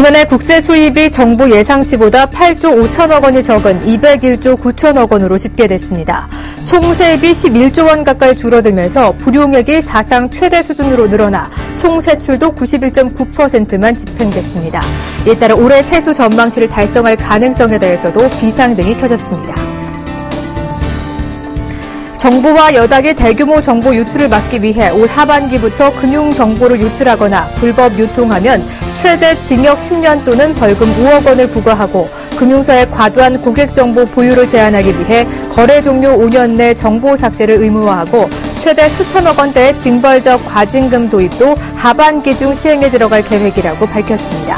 지난해 국세 수입이 정부 예상치보다 8조 5천억 원이 적은 201조 9천억 원으로 집계됐습니다. 총 세입이 11조 원 가까이 줄어들면서 불용액이 사상 최대 수준으로 늘어나 총 세출도 91.9%만 집행됐습니다. 이에 따라 올해 세수 전망치를 달성할 가능성에 대해서도 비상등이 켜졌습니다. 정부와 여당이 대규모 정보 유출을 막기 위해 올 하반기부터 금융정보를 유출하거나 불법 유통하면 최대 징역 10년 또는 벌금 5억 원을 부과하고 금융사의 과도한 고객정보 보유를 제한하기 위해 거래 종료 5년 내 정보 삭제를 의무화하고 최대 수천억 원대의 징벌적 과징금 도입도 하반기 중 시행에 들어갈 계획이라고 밝혔습니다.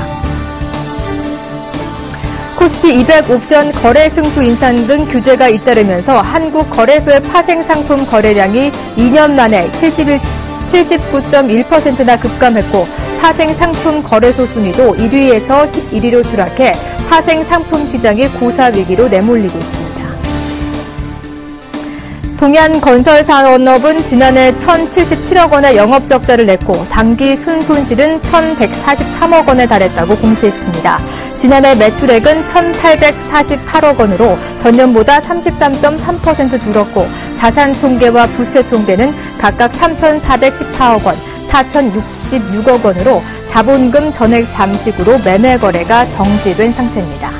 코스피 200 옵션 거래 승수 인상 등 규제가 잇따르면서 한국 거래소의 파생 상품 거래량이 2년 만에 79.1%나 급감했고 파생 상품 거래소 순위도 1위에서 11위로 추락해 파생 상품 시장이 고사위기로 내몰리고 있습니다. 동양건설산업은 지난해 1,077억 원의 영업적자를 냈고 당기 순손실은 1,143억 원에 달했다고 공시했습니다. 지난해 매출액은 1,848억 원으로 전년보다 33.3% 줄었고 자산 총계와 부채 총계는 각각 3,414억 원, 4,066억 원으로 자본금 전액 잠식으로 매매 거래가 정지된 상태입니다.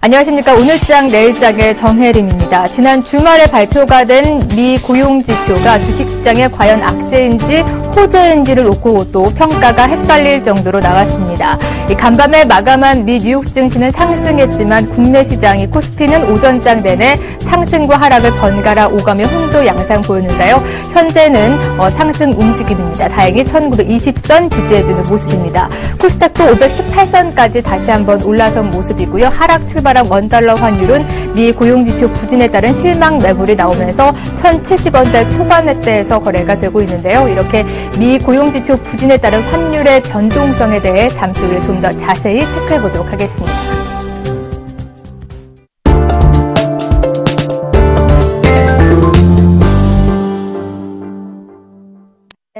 안녕하십니까. 오늘장 내일장의 정혜림입니다. 지난 주말에 발표가 된 미 고용지표가 주식시장에 과연 악재인지 호재인지를 놓고 또 평가가 헷갈릴 정도로 나왔습니다. 간밤에 마감한 미 뉴욕 증시는 상승했지만 국내 시장이 코스피는 오전장 내내 상승과 하락을 번갈아 오가며 홍조 양상 보였는데요. 현재는 상승 움직임입니다. 다행히 1920선 지지해주는 모습입니다. 코스닥도 518선까지 다시 한번 올라선 모습이고요. 하락 출발한 원달러 환율은 미 고용지표 부진에 따른 실망 매물이 나오면서 1,070원대 초반대에서 거래가 되고 있는데요. 이렇게 미 고용지표 부진에 따른 환율의 변동성에 대해 잠시 후에 좀 더 자세히 체크해보도록 하겠습니다.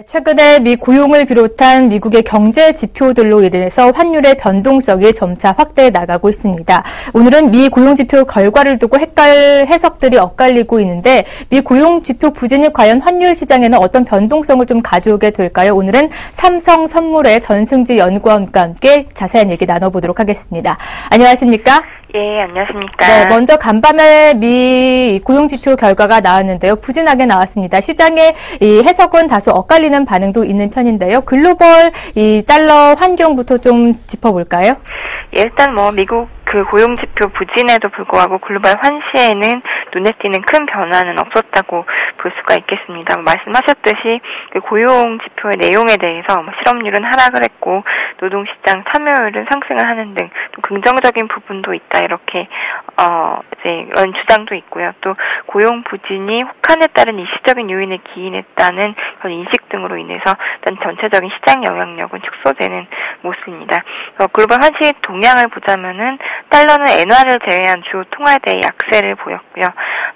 최근에 미 고용을 비롯한 미국의 경제 지표들로 인해서 환율의 변동성이 점차 확대해 나가고 있습니다. 오늘은 미 고용 지표 결과를 두고 해석들이 엇갈리고 있는데 미 고용 지표 부진이 과연 환율 시장에는 어떤 변동성을 좀 가져오게 될까요? 오늘은 삼성선물의 전승지 연구원과 함께 자세한 얘기 나눠보도록 하겠습니다. 안녕하십니까? 예, 안녕하십니까. 네, 먼저 간밤에 미 고용지표 결과가 나왔는데요. 부진하게 나왔습니다. 시장의 이 해석은 다소 엇갈리는 반응도 있는 편인데요. 글로벌 이 달러 환경부터 좀 짚어볼까요? 예, 일단 미국 고용지표 부진에도 불구하고 글로벌 환시에는 눈에 띄는 큰 변화는 없었다고 볼 수가 있겠습니다. 말씀하셨듯이 고용지표의 내용에 대해서 실업률은 하락을 했고 노동시장 참여율은 상승을 하는 등 좀 긍정적인 부분도 있다 이렇게 이제 이런 주장도 있고요. 또 고용 부진이 혹한에 따른 일시적인 요인에 기인했다는 그런 인식 등으로 인해서 일단 전체적인 시장 영향력은 축소되는 모습입니다. 글로벌 환시 동향을 보자면은 달러는 엔화를 제외한 주요 통화대의 약세를 보였고요.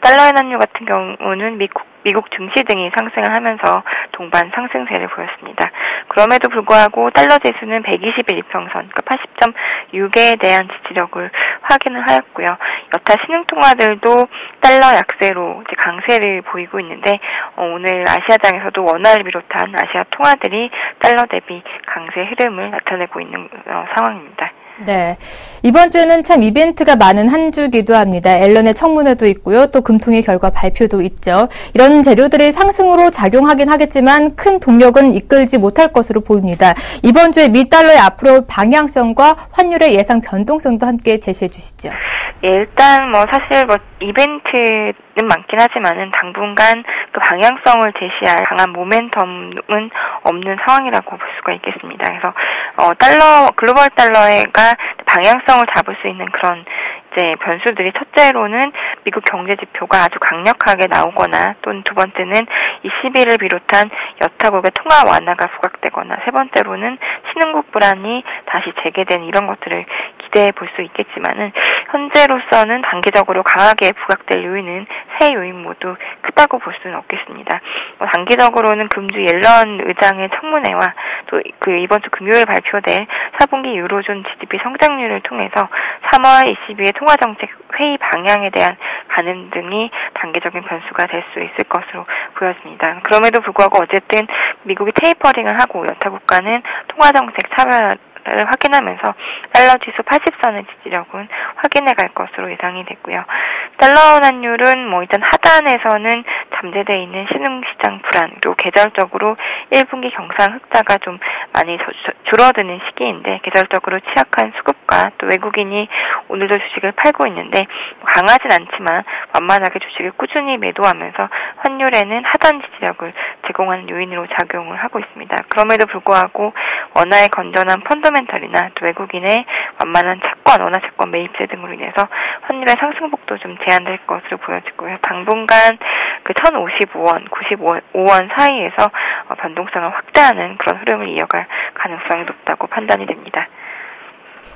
달러 엔화율 같은 경우는 미국 증시 등이 상승을 하면서 동반 상승세를 보였습니다. 그럼에도 불구하고 달러 지수는 120일 이평선, 그러니까 80.6에 대한 지지력을 확인을 하였고요. 여타 신흥통화들도 달러 약세로 이제 강세를 보이고 있는데 오늘 아시아장에서도 원화를 비롯한 아시아 통화들이 달러 대비 강세 흐름을 나타내고 있는 상황입니다. 네. 이번 주에는 참 이벤트가 많은 한 주기도 합니다. 앨런의 청문회도 있고요. 또 금통위 결과 발표도 있죠. 이런 재료들이 상승으로 작용하긴 하겠지만 큰 동력은 이끌지 못할 것으로 보입니다. 이번 주에 미 달러의 앞으로 방향성과 환율의 예상 변동성도 함께 제시해 주시죠. 예, 일단 사실 이벤트는 많긴 하지만은 당분간 그 방향성을 제시할 강한 모멘텀은 없는 상황이라고 볼 수가 있겠습니다. 그래서 글로벌 달러가 방향성을 잡을 수 있는 그런 이제 변수들이 첫째로는 미국 경제 지표가 아주 강력하게 나오거나 또는 두 번째는 이 시비를 비롯한 여타국의 통화 완화가 부각되거나 세 번째로는 신흥국 불안이 다시 재개된 이런 것들을 기대해 볼 수 있겠지만은 현재로서는 단기적으로 강하게 부각될 요인은 하해 요인 모두 크다고 볼 수는 없겠습니다. 단기적으로는 금주 옐런 의장의 청문회와 또 이번 주 금요일 발표될 4분기 유로존 GDP 성장률을 통해서 3월 22일 통화정책 회의 방향에 대한 반응 등이 단기적인 변수가 될 수 있을 것으로 보여집니다. 그럼에도 불구하고 어쨌든 미국이 테이퍼링을 하고 여타 국가는 통화정책 차별을 확인하면서 달러 지수 80선의 지지력은 확인해 갈 것으로 예상이 됐고요. 달러 환율은 일단 하단에서는 잠재되어 있는 신흥시장 불안, 그리고 계절적으로 1분기 경상 흑자가 좀 많이 줄어드는 시기인데 계절적으로 취약한 수급과 또 외국인이 오늘도 주식을 팔고 있는데 강하진 않지만 완만하게 주식을 꾸준히 매도하면서 환율에는 하단 지지력을 제공하는 요인으로 작용을 하고 있습니다. 그럼에도 불구하고 원화의 건전한 펀더멘털이나 또 외국인의 완만한 채권, 원화 채권 매입세 등으로 인해서 환율의 상승폭도 좀 제한될 것으로 보여지고요. 당분간 1,055원, 95원 사이에서 변동성을 확대하는 그런 흐름을 이어갈 가능성이 높다고 판단이 됩니다.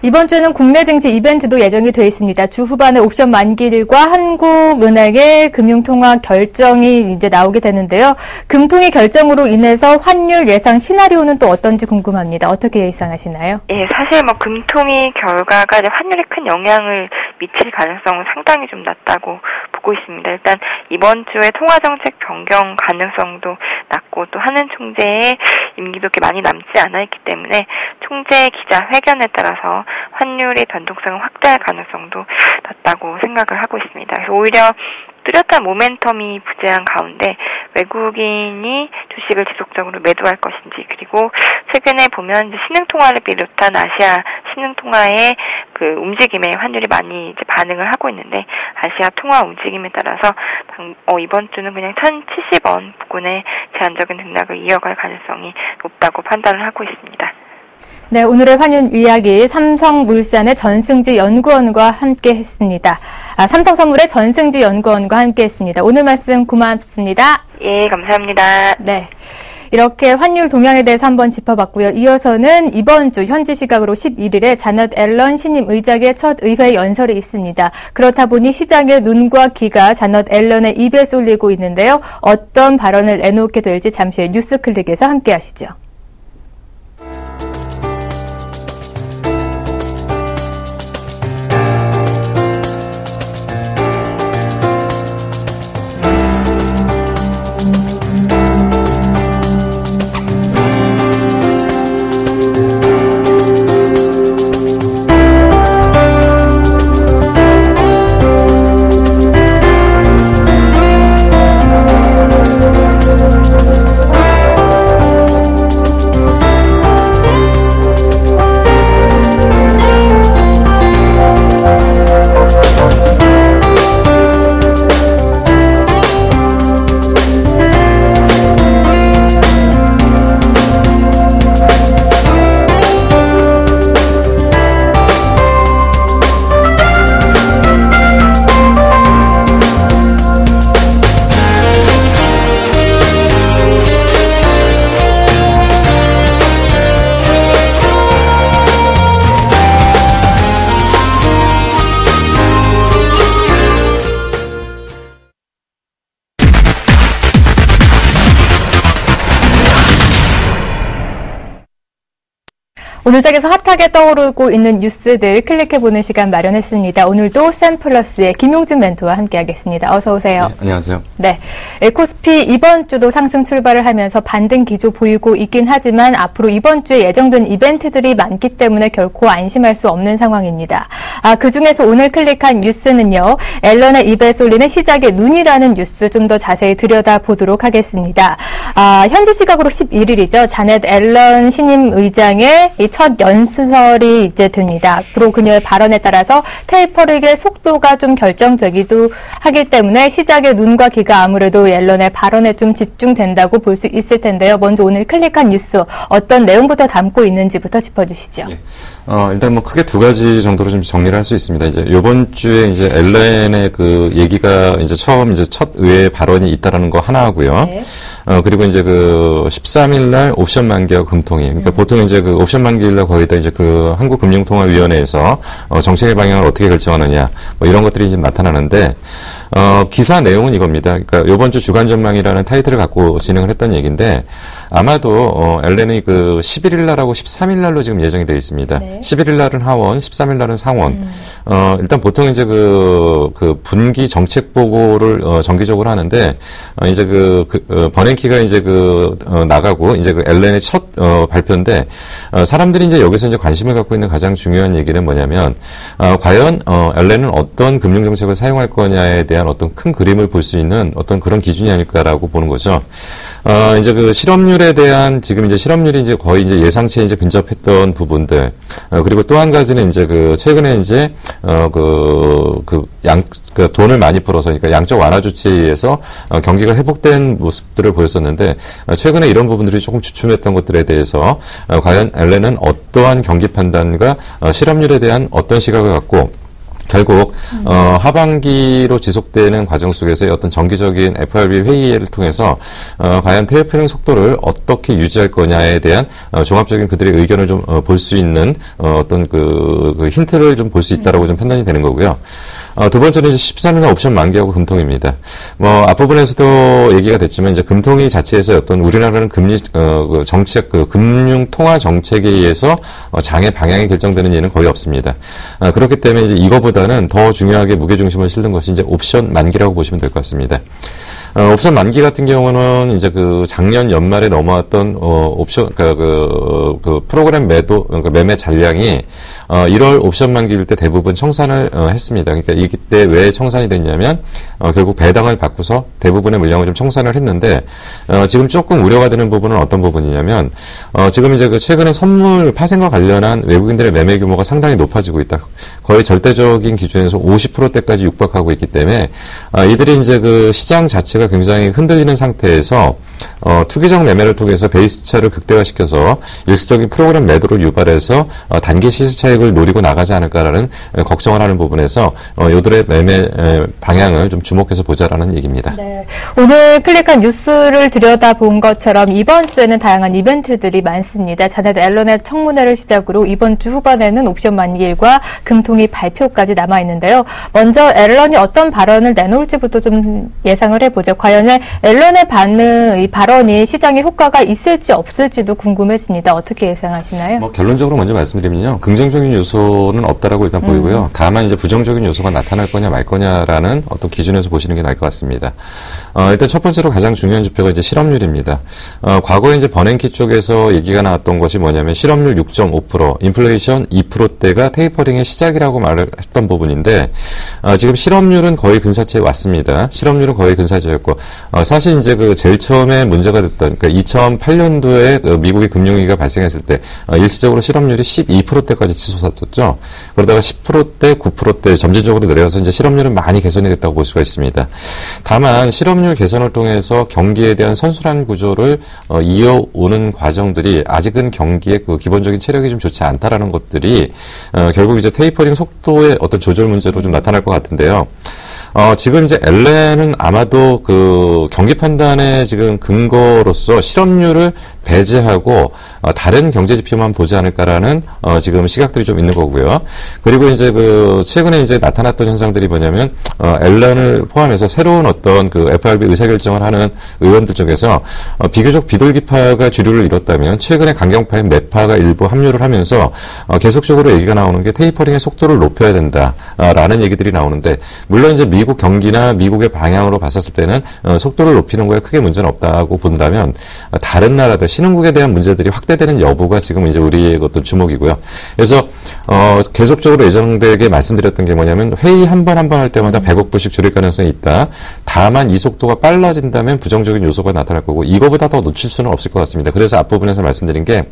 이번 주에는 국내 증시 이벤트도 예정이 돼 있습니다. 주 후반에 옵션 만기일과 한국은행의 금융통화 결정이 이제 나오게 되는데요. 금통위 결정으로 인해서 환율 예상 시나리오는 또 어떤지 궁금합니다. 어떻게 예상하시나요? 예, 사실 금통위 결과가 환율에 큰 영향을 미칠 가능성은 상당히 좀 낮다고 보고 있습니다. 일단 이번 주에 통화정책 변경 가능성도 낮고 또 하는 총재의 임기도 이렇게 많이 남지 않아 있기 때문에 총재 기자회견에 따라서 환율의 변동성을 확대할 가능성도 낮다고 생각을 하고 있습니다. 그래서 오히려 뚜렷한 모멘텀이 부재한 가운데 외국인이 주식을 지속적으로 매도할 것인지, 그리고 최근에 보면 이제 신흥통화를 비롯한 아시아 신흥통화의 움직임에 환율이 많이 이제 반응을 하고 있는데 아시아 통화 움직임에 따라서 이번 주는 그냥 1,070원 부근의 제한적인 등락을 이어갈 가능성이 높다고 판단을 하고 있습니다. 네, 오늘의 환율 이야기 삼성물산의 전승지 연구원과 함께 했습니다. 삼성선물의 전승지 연구원과 함께 했습니다. 오늘 말씀 고맙습니다. 예, 감사합니다. 네. 이렇게 환율 동향에 대해서 한번 짚어봤고요. 이어서는 이번 주 현지 시각으로 11일에 자넷 앨런 신임 의장의 첫 의회 연설이 있습니다. 그렇다 보니 시장의 눈과 귀가 자넷 앨런의 입에 쏠리고 있는데요. 어떤 발언을 내놓게 될지 잠시 후에 뉴스클릭에서 함께 하시죠. 오늘 장에서 핫하게 떠오르고 있는 뉴스들 클릭해보는 시간 마련했습니다. 오늘도 샘플러스의 김용준 멘토와 함께하겠습니다. 어서 오세요. 네, 안녕하세요. 네, 코스피 이번 주도 상승 출발을 하면서 반등 기조 보이고 있긴 하지만 앞으로 이번 주에 예정된 이벤트들이 많기 때문에 결코 안심할 수 없는 상황입니다. 그중에서 오늘 클릭한 뉴스는요. 앨런의 입에 쏠리는 시작의 눈이라는 뉴스 좀 더 자세히 들여다보도록 하겠습니다. 현지 시각으로 11일이죠. 자넷 앨런 신임 의장의 첫 연설이 이제 됩니다. 앞으로 그녀의 발언에 따라서 테이퍼링의 속도가 좀 결정되기도 하기 때문에 시작의 눈과 귀가 아무래도 앨런의 발언에 좀 집중된다고 볼 수 있을 텐데요. 먼저 오늘 클릭한 뉴스 어떤 내용부터 담고 있는지부터 짚어주시죠. 예. 일단 크게 두 가지 정도로 좀 정리를 할 수 있습니다. 이제 이번 주에 이제 앨런의 얘기가 이제 처음 첫 의회 발언이 있다라는 거 하나고요. 네. 그리고 이제 13일 날 옵션 만기와 금통위. 그러니까 보통 이제 옵션 만기 상반기일 날 거의 다 이제 그 한국금융통화위원회에서 정책의 방향을 어떻게 결정하느냐 뭐 이런 것들이 지금 나타나는데 기사 내용은 이겁니다. 그러니까 이번 주 주간 전망이라는 타이틀을 갖고 진행을 했던 얘기인데 아마도 엘렌이 그 11일 날하고 13일 날로 지금 예정이 되어 있습니다. 네. 11일 날은 하원, 13일 날은 상원. 일단 보통 이제 그 분기 정책 보고를 정기적으로 하는데 이제 버냉키가 이제 나가고 이제 그 엘렌의 첫 발표인데 사람들이 이제 여기서 이제 관심을 갖고 있는 가장 중요한 얘기는 뭐냐면 과연 엘렌은 어떤 금융 정책을 사용할 거냐에 대한 어떤 큰 그림을 볼 수 있는 어떤 그런 기준이 아닐까라고 보는 거죠. 이제 그 실업률에 대한 지금 이제 실업률이 이제 거의 이제 예상치에 이제 근접했던 부분들 그리고 또 한 가지는 이제 그 최근에 이제 돈을 많이 풀어서 그러니까 양적 완화 조치에 의해서 경기가 회복된 모습들을 보였었는데 최근에 이런 부분들이 조금 주춤했던 것들에 대해서 과연 엘렌은 어떠한 경기 판단과 실업률에 대한 어떤 시각을 갖고 결국 하반기로 지속되는 과정 속에서의 어떤 정기적인 FRB 회의를 통해서 과연 테이퍼링 속도를 어떻게 유지할 거냐에 대한 종합적인 그들의 의견을 좀 볼 수 있는 어떤 그 힌트를 좀 볼 수 있다라고 좀 판단이 되는 거고요. 두 번째는 이제 13일날 옵션 만기하고 금통입니다. 앞부분에서도 얘기가 됐지만 이제 금통위 자체에서 어떤 우리나라는 금리 정책 금융 통화 정책에 의해서 장의 방향이 결정되는 예는 거의 없습니다. 그렇기 때문에 이제 이거보다는 더 중요하게 무게 중심을 실는 것이 이제 옵션 만기라고 보시면 될 것 같습니다. 옵션 만기 같은 경우는 이제 그 작년 연말에 넘어왔던 옵션 그 프로그램 그러니까 매매 잔량이 1월 옵션 만기일 때 대부분 청산을 했습니다. 그러니까 이때 왜 청산이 됐냐면 결국 배당을 받고서 대부분의 물량을 좀 청산을 했는데 지금 조금 우려가 되는 부분은 어떤 부분이냐면 지금 이제 그 최근에 선물 파생과 관련한 외국인들의 매매 규모가 상당히 높아지고 있다. 거의 절대적인 기준에서 50%대까지 육박하고 있기 때문에 이들이 이제 그 시장 자체가 굉장히 흔들리는 상태에서 투기적 매매를 통해서 베이스차를 극대화시켜서 일시적인 프로그램 매도를 유발해서 단기 시세 차익을 노리고 나가지 않을까라는 걱정을 하는 부분에서 요들의 매매 방향을 좀 주목해서 보자라는 얘기입니다. 네. 오늘 클릭한 뉴스를 들여다본 것처럼 이번 주에는 다양한 이벤트들이 많습니다. 자넷 앨런의 청문회를 시작으로 이번 주 후반에는 옵션 만기일과 금통위 발표까지 남아있는데요. 먼저 앨런이 어떤 발언을 내놓을지부터 좀 예상을 해보죠. 과연 앨런의 이 발언이 시장에 효과가 있을지 없을지도 궁금해집니다. 어떻게 예상하시나요? 결론적으로 먼저 말씀드리면요. 긍정적인 요소는 없다라고 일단 보이고요. 다만 이제 부정적인 요소가 나타날 거냐 말 거냐라는 어떤 기준에서 보시는 게 나을 것 같습니다. 일단 첫 번째로 가장 중요한 지표가 이제 실업률입니다. 과거에 이제 버냉키 쪽에서 얘기가 나왔던 것이 뭐냐면 실업률 6.5%, 인플레이션 2%대가 테이퍼링의 시작이라고 말을 했던 부분인데 지금 실업률은 거의 근사치에 왔습니다. 실업률은 거의 근사치였고 사실 이제 그 제일 처음에 문제가 됐던 그러니까 2008년도에 그 미국의 금융위기가 발생했을 때 일시적으로 실업률이 12%대까지 치솟았었죠. 그러다가 10%대, 9%대 점진적으로 내려가서 이제 실업률은 많이 개선이 됐다고 볼 수가 있습니다. 다만 실업률 개선을 통해서 경기에 대한 선순환 구조를 이어오는 과정들이 아직은 경기의 그 기본적인 체력이 좀 좋지 않다라는 것들이 결국 이제 테이퍼링 속도의 어떤 조절 문제로 좀 나타날 것 같은데요. 지금 이제 엘렌은 아마도 그 경기 판단의 지금 근거로서 실업률을 배제하고 다른 경제 지표만 보지 않을까라는 지금 시각들이 좀 있는 거고요. 그리고 이제 그 최근에 이제 나타났던 현상들이 뭐냐면 엘렌을 포함해서 새로운 어떤 그 FRB 의사결정을 하는 의원들 쪽에서 비교적 비둘기파가 주류를 이뤘다면 최근에 강경파인 매파가 일부 합류를 하면서 계속적으로 얘기가 나오는 게 테이퍼링의 속도를 높여야 된다라는 얘기들이 나오는데 물론 이제 미국 경기나 미국의 방향으로 봤었을 때는 속도를 높이는 거에 크게 문제는 없다고 본다면 다른 나라들 신흥국에 대한 문제들이 확대되는 여부가 지금 이제 우리의 어떤 주목이고요. 그래서 계속적으로 예정되게 말씀드렸던 게 뭐냐면 회의 한 번 할 때마다 100억 불씩 줄일 가능성이 있다. 다만 이 속도가 빨라진다면 부정적인 요소가 나타날 거고 이거보다 더 놓칠 수는 없을 것 같습니다. 그래서 앞부분에서 말씀드린 게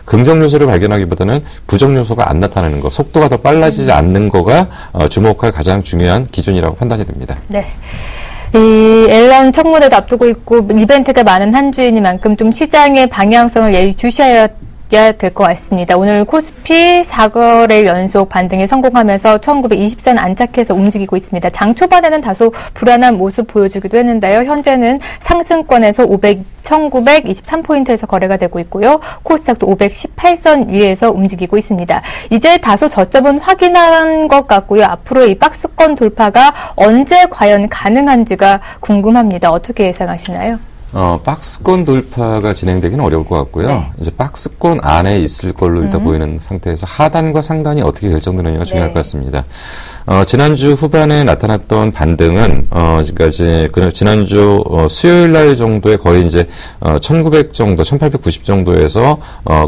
긍정 요소를 발견하기보다는 부정 요소가 안 나타나는 거, 속도가 더 빨라지지 않는 거가 주목할 가장 중요한 기준이라고 판단이 됩니다. 네. 이 앨런 청문회도 앞두고 있고 이벤트가 많은 한 주이니만큼 좀 시장의 방향성을 예의주시해야 될 것 같습니다. 오늘 코스피 4거래 연속 반등에 성공하면서 1920선 안착해서 움직이고 있습니다. 장 초반에는 다소 불안한 모습 보여주기도 했는데요. 현재는 상승권에서 1923포인트에서 거래가 되고 있고요. 코스닥도 518선 위에서 움직이고 있습니다. 이제 다소 저점은 확인한 것 같고요. 앞으로 이 박스권 돌파가 언제 과연 가능한지가 궁금합니다. 어떻게 예상하시나요? 박스권 돌파가 진행되기는 어려울 것 같고요. 네. 이제 박스권 안에 있을 걸로 일단 보이는 상태에서 하단과 상단이 어떻게 결정되느냐가 중요할 것 같습니다. 지난주 후반에 나타났던 반등은, 지금까지, 지난주, 수요일 날 정도에 거의 이제, 1900 정도, 1890 정도에서,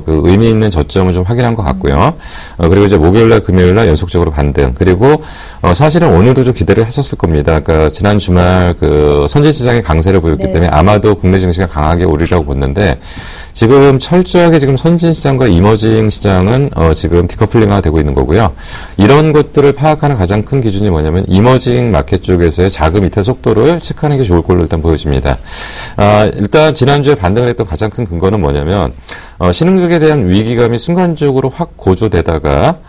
의미 있는 저점을 좀 확인한 것 같고요. 그리고 이제 목요일 날, 금요일 날 연속적으로 반등. 그리고, 사실은 오늘도 좀 기대를 했었을 겁니다. 그러니까, 지난 주말 선진시장의 강세를 보였기 때문에 아마도 국내 증시가 강하게 오르리라고 봤는데, 지금 철저하게 지금 선진시장과 이머징 시장은, 지금 디커플링화가 되고 있는 거고요. 이런 것들을 파악하는 가장 큰 기준이 뭐냐면 이머징 마켓 쪽에서의 자금 이탈 속도를 체크하는 게 좋을 걸로 일단 보여집니다. 일단 지난주에 반등을 했던 가장 큰 근거는 뭐냐면 신흥국에 대한 위기감이 순간적으로 확 고조되다가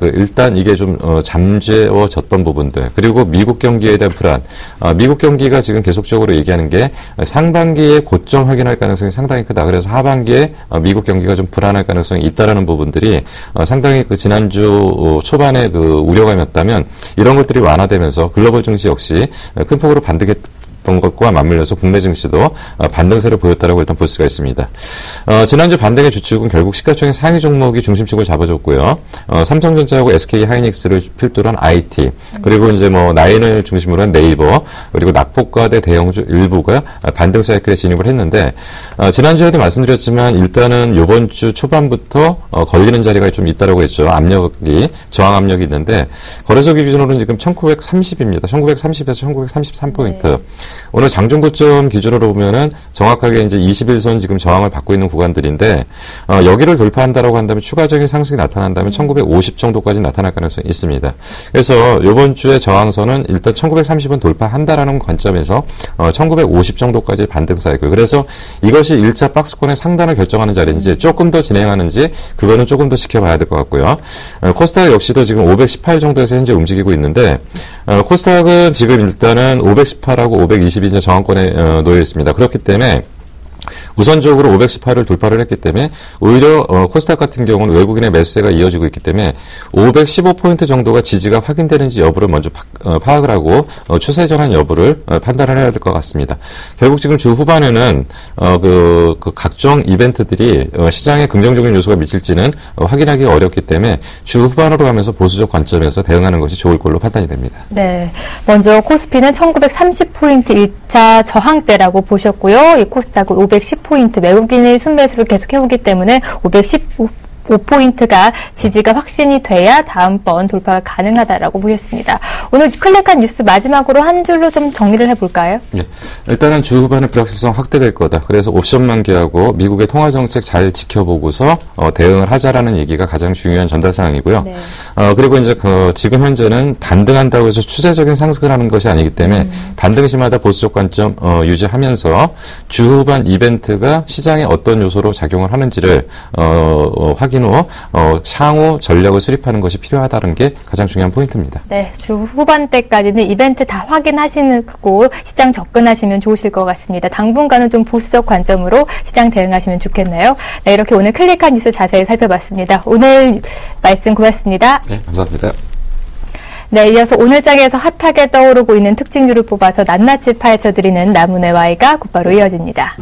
일단 이게 좀 잠재워졌던 부분들, 그리고 미국 경기에 대한 불안. 미국 경기가 지금 계속적으로 얘기하는 게 상반기에 고점 확인할 가능성이 상당히 크다. 그래서 하반기에 미국 경기가 좀 불안할 가능성이 있다라는 부분들이 상당히 지난주 초반에 우려감이었다면 이런 것들이 완화되면서 글로벌 증시 역시 큰 폭으로 반등했던 것과 맞물려서 국내 증시도 반등세를 보였다라고 일단 볼 수가 있습니다. 지난주 반등의 주축은 결국 시가총액 상위 종목이 중심축을 잡아줬고요. 삼성전자하고 SK하이닉스를 필두로 한 IT, 그리고 이제 나인을 중심으로 한 네이버, 그리고 낙폭과대 대형주 일부가 반등 사이클에 진입을 했는데, 지난주에도 말씀드렸지만 일단은 이번 주 초반부터 걸리는 자리가 좀 있다라고 했죠. 저항 압력이 있는데, 거래소 기준으로는 지금 1930입니다. 1930에서 1933포인트. 오늘 장중 고점 기준으로 보면은 정확하게 이제 21선 지금 저항을 받고 있는 구간들인데, 여기를 돌파한다라고 한다면 추가적인 상승이 나타난다면 1950 정도까지 나타날 가능성이 있습니다. 그래서 이번 주에 저항선은 일단 1930은 돌파한다라는 관점에서 1950 정도까지 반등 사이클. 그래서 이것이 1차 박스권의 상단을 결정하는 자리인지 조금 더 진행하는지 그거는 조금 더 지켜봐야 될 것 같고요. 코스닥 역시도 지금 518 정도에서 현재 움직이고 있는데, 코스닥은 지금 일단은 518하고 520이 이제 저항권에 놓여 있습니다. 그렇기 때문에 우선적으로 518을 돌파를 했기 때문에 오히려 코스닥 같은 경우는 외국인의 매수세가 이어지고 있기 때문에 515포인트 정도가 지지가 확인되는지 여부를 먼저 파악을 하고 추세 전환 여부를 판단을 해야 될 것 같습니다. 결국 지금 주 후반에는 각종 이벤트들이 시장에 긍정적인 요소가 미칠지는 확인하기 어렵기 때문에 주 후반으로 가면서 보수적 관점에서 대응하는 것이 좋을 걸로 판단이 됩니다. 네, 먼저 코스피는 1930포인트 1차 저항대라고 보셨고요. 이 코스닥은 510포인트 외국인의 순매수를 계속 해오기 때문에 515포인트가 지지가 확신이 돼야 다음번 돌파가 가능하다라고 보셨습니다. 오늘 클릭한 뉴스 마지막으로 한 줄로 좀 정리를 해볼까요? 네, 일단은 주 후반에 불확실성 확대될 거다. 그래서 옵션 만기하고 미국의 통화 정책 잘 지켜보고서 대응을 하자라는 얘기가 가장 중요한 전달 사항이고요. 네. 그리고 이제 지금 현재는 반등한다고 해서 추세적인 상승을 하는 것이 아니기 때문에 반등 시마다 보수적 관점 유지하면서 주 후반 이벤트가 시장에 어떤 요소로 작용을 하는지를 확인 후 향후 전략을 수립하는 것이 필요하다는 게 가장 중요한 포인트입니다. 네, 주 후반대까지는 이벤트 다 확인하시고 시장 접근하시면 좋으실 것 같습니다. 당분간은 좀 보수적 관점으로 시장 대응하시면 좋겠네요. 네, 이렇게 오늘 클릭한 뉴스 자세히 살펴봤습니다. 오늘 말씀 고맙습니다. 네, 감사합니다. 네, 이어서 오늘 장에서 핫하게 떠오르고 있는 특징주를 뽑아서 낱낱이 파헤쳐드리는 나문의 Y가 곧바로 이어집니다.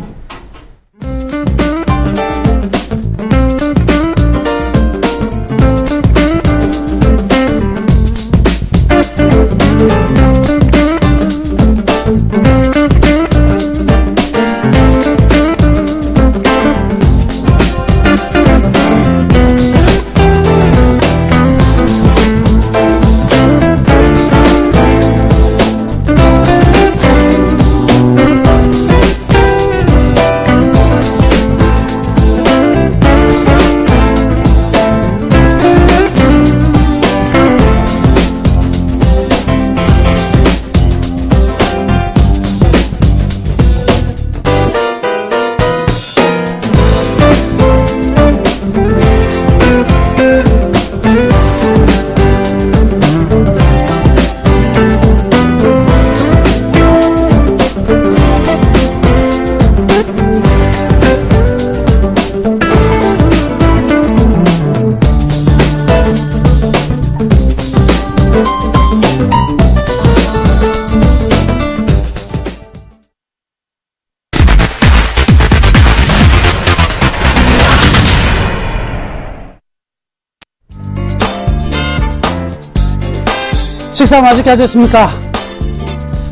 식사 맛있게 하셨습니까?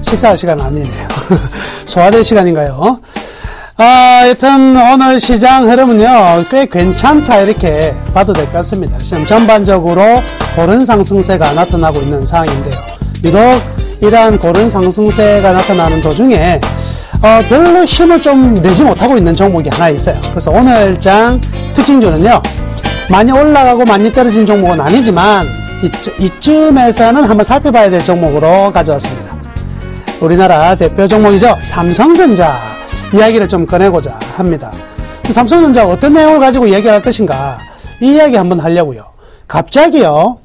식사 시간 아니네요. 소화될 시간인가요? 여튼 오늘 시장 흐름은요, 꽤 괜찮다 이렇게 봐도 될 것 같습니다. 지금 전반적으로 고른 상승세가 나타나고 있는 상황인데요. 유독 이러한 고른 상승세가 나타나는 도중에 별로 힘을 좀 내지 못하고 있는 종목이 하나 있어요. 그래서 오늘 장 특징주는요, 많이 올라가고 많이 떨어진 종목은 아니지만 이쯤에서는 한번 살펴봐야 될 종목으로 가져왔습니다. 우리나라 대표 종목이죠. 삼성전자 이야기를 좀 꺼내고자 합니다. 삼성전자가 어떤 내용을 가지고 얘기할 것인가, 이 이야기 한번 하려고요. 갑자기요,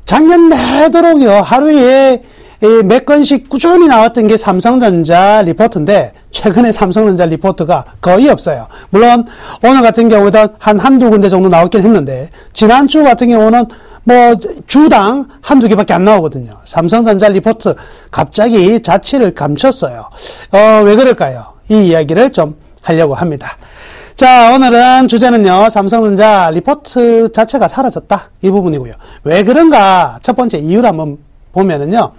작년 내도록요, 하루에 몇 건씩 꾸준히 나왔던 게 삼성전자 리포트인데, 최근에 삼성전자 리포트가 거의 없어요. 물론 오늘 같은 경우에도 한두 군데 정도 나왔긴 했는데, 지난주 같은 경우는 주당 한두 개밖에 안 나오거든요. 삼성전자 리포트 갑자기 자취를 감췄어요. 왜 그럴까요? 이 이야기를 좀 하려고 합니다. 자, 오늘은 주제는요, 삼성전자 리포트 자체가 사라졌다, 이 부분이고요. 왜 그런가? 첫 번째 이유를 한번 보면은요,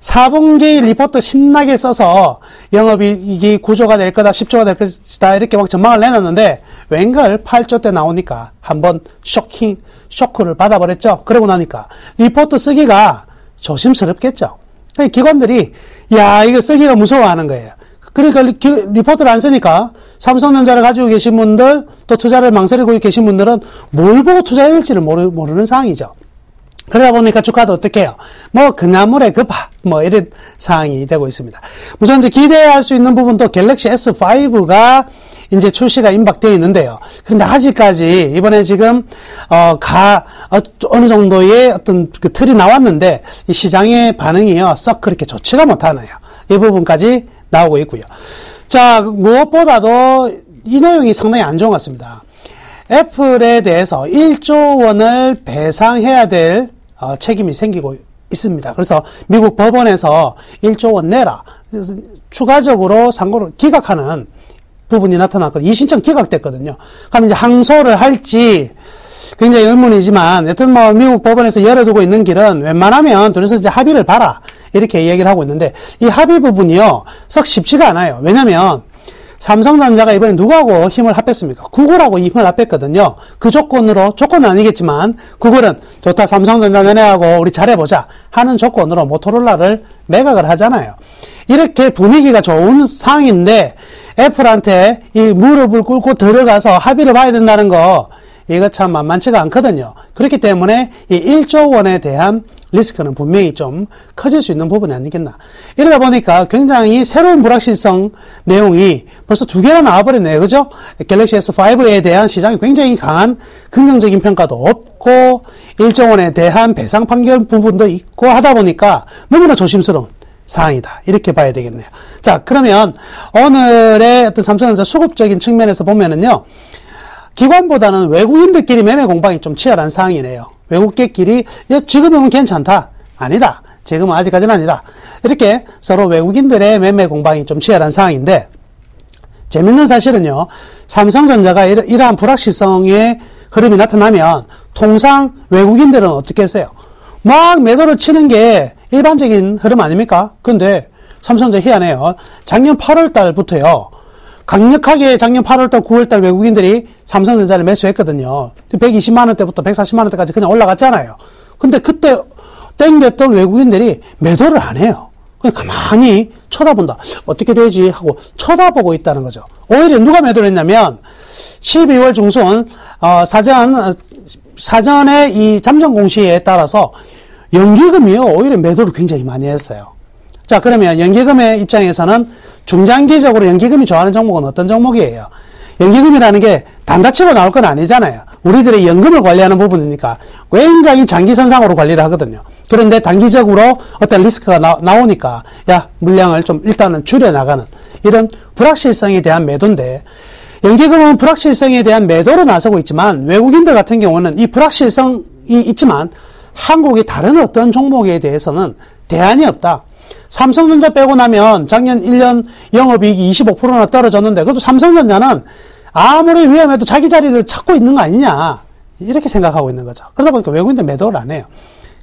4분기 리포트 신나게 써서 영업이익이 9조가 될 거다, 10조가 될 것이다, 이렇게 막 전망을 내놨는데, 웬걸 8조 때 나오니까 한번 쇼크를 받아버렸죠. 그러고 나니까 리포트 쓰기가 조심스럽겠죠. 기관들이, 이거 쓰기가 무서워하는 거예요. 그러니까 리포트를 안 쓰니까 삼성전자를 가지고 계신 분들, 또 투자를 망설이고 계신 분들은 뭘 보고 투자해야 될지를 모르는 상황이죠. 그러다 보니까 주가도 어떻게 해요? 그나물에 급하, 이런 상황이 되고 있습니다. 우선 이제 기대할 수 있는 부분도 갤럭시 S5가 이제 출시가 임박되어 있는데요. 그런데 아직까지 이번에 지금, 어느 정도의 어떤 그 틀이 나왔는데, 이 시장의 반응이요, 썩 그렇게 좋지가 못하네요. 이 부분까지 나오고 있고요. 자, 무엇보다도 이 내용이 상당히 안 좋은 것 같습니다. 애플에 대해서 1조 원을 배상해야 될 책임이 생기고 있습니다. 그래서 미국 법원에서 1조 원 내라, 그래서 추가적으로 상고를 기각하는 부분이 나타났거든요. 이 신청 기각됐거든요. 그럼 이제 항소를 할지 굉장히 의문이지만, 여튼 미국 법원에서 열어두고 있는 길은 웬만하면 둘이서 이제 합의를 봐라, 이렇게 얘기를 하고 있는데, 이 합의 부분이요, 썩 쉽지가 않아요. 왜냐면 삼성전자가 이번에 누구하고 힘을 합했습니까? 구글하고 힘을 합했거든요. 그 조건은 아니겠지만, 구글은 좋다, 삼성전자 너네하고 우리 잘해보자 하는 조건으로 모토로라를 매각을 하잖아요. 이렇게 분위기가 좋은 상황인데, 애플한테 이 무릎을 꿇고 들어가서 합의를 봐야 된다는 거, 이거 참 만만치가 않거든요. 그렇기 때문에 이 1조 원에 대한 리스크는 분명히 좀 커질 수 있는 부분이 아니겠나. 이러다 보니까 굉장히 새로운 불확실성 내용이 벌써 2개나 나와버렸네요. 그죠? 갤럭시 S5에 대한 시장이 굉장히 강한 긍정적인 평가도 없고, 1조 원에 대한 배상 판결 부분도 있고 하다 보니까 너무나 조심스러운 상황이다, 이렇게 봐야 되겠네요. 자, 그러면 오늘의 어떤 삼성전자 수급적인 측면에서 보면은요, 기관보다는 외국인들끼리 매매 공방이 좀 치열한 상황이네요. 외국계끼리 지금은 괜찮다, 아니다, 지금은 아직까지는 아니다, 이렇게 서로 외국인들의 매매 공방이 좀 치열한 상황인데, 재밌는 사실은요, 삼성전자가 이러한 불확실성의 흐름이 나타나면 통상 외국인들은 어떻게 했어요? 막 매도를 치는 게 일반적인 흐름 아닙니까? 근데 삼성전자 희한해요. 작년 8월 달부터요, 강력하게 작년 8월달, 9월달 외국인들이 삼성전자를 매수했거든요. 120만원대부터 140만원대까지 그냥 올라갔잖아요. 근데 그때 땡겼던 외국인들이 매도를 안 해요. 그냥 가만히 쳐다본다. 어떻게 되지? 하고 쳐다보고 있다는 거죠. 오히려 누가 매도를 했냐면, 12월 중순, 사전에 이 잠정 공시에 따라서 연기금이요, 오히려 매도를 굉장히 많이 했어요. 자, 그러면 연기금의 입장에서는 중장기적으로 연기금이 좋아하는 종목은 어떤 종목이에요? 연기금이라는 게 단다치고 나올 건 아니잖아요. 우리들의 연금을 관리하는 부분이니까 굉장히 장기선상으로 관리를 하거든요. 그런데 단기적으로 어떤 리스크가 나오니까, 물량을 좀 일단은 줄여나가는 이런 불확실성에 대한 매도인데, 연기금은 불확실성에 대한 매도로 나서고 있지만, 외국인들 같은 경우는 이 불확실성이 있지만 한국의 다른 어떤 종목에 대해서는 대안이 없다. 삼성전자 빼고 나면 작년 1년 영업이익이 25%나 떨어졌는데, 그래도 삼성전자는 아무리 위험해도 자기 자리를 찾고 있는 거 아니냐, 이렇게 생각하고 있는 거죠. 그러다 보니까 외국인들 매도를 안 해요.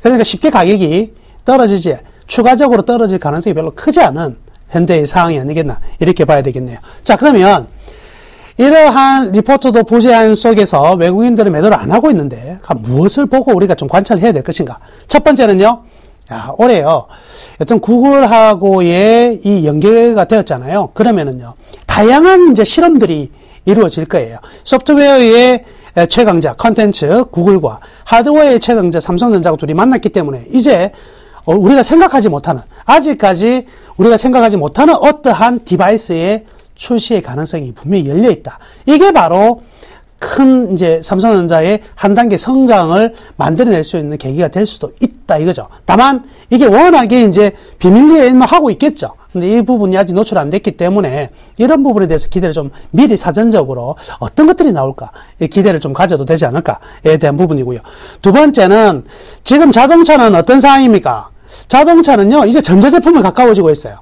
그러니까 쉽게 가격이 떨어지지, 추가적으로 떨어질 가능성이 별로 크지 않은 현대의 상황이 아니겠나, 이렇게 봐야 되겠네요. 자, 그러면 이러한 리포트도 부재한 속에서 외국인들은 매도를 안 하고 있는데 무엇을 보고 우리가 좀 관찰을 해야 될 것인가? 첫 번째는요, 올해요, 여튼 구글하고의 이 연계가 되었잖아요. 그러면은요, 다양한 이제 실험들이 이루어질 거예요. 소프트웨어의 최강자 컨텐츠 구글과 하드웨어의 최강자 삼성전자가 둘이 만났기 때문에 이제 우리가 생각하지 못하는, 아직까지 우리가 생각하지 못하는 어떠한 디바이스의 출시의 가능성이 분명히 열려 있다. 이게 바로 큰 이제 삼성전자의 한 단계 성장을 만들어낼 수 있는 계기가 될 수도 있다 이거죠. 다만 이게 워낙에 이제 비밀리에 하고 있겠죠. 근데 이 부분이 아직 노출 안 됐기 때문에 이런 부분에 대해서 기대를 좀 미리 사전적으로 어떤 것들이 나올까 기대를 좀 가져도 되지 않을까에 대한 부분이고요. 두 번째는 지금 자동차는 어떤 상황입니까? 자동차는요, 이제 전자제품에 가까워지고 있어요.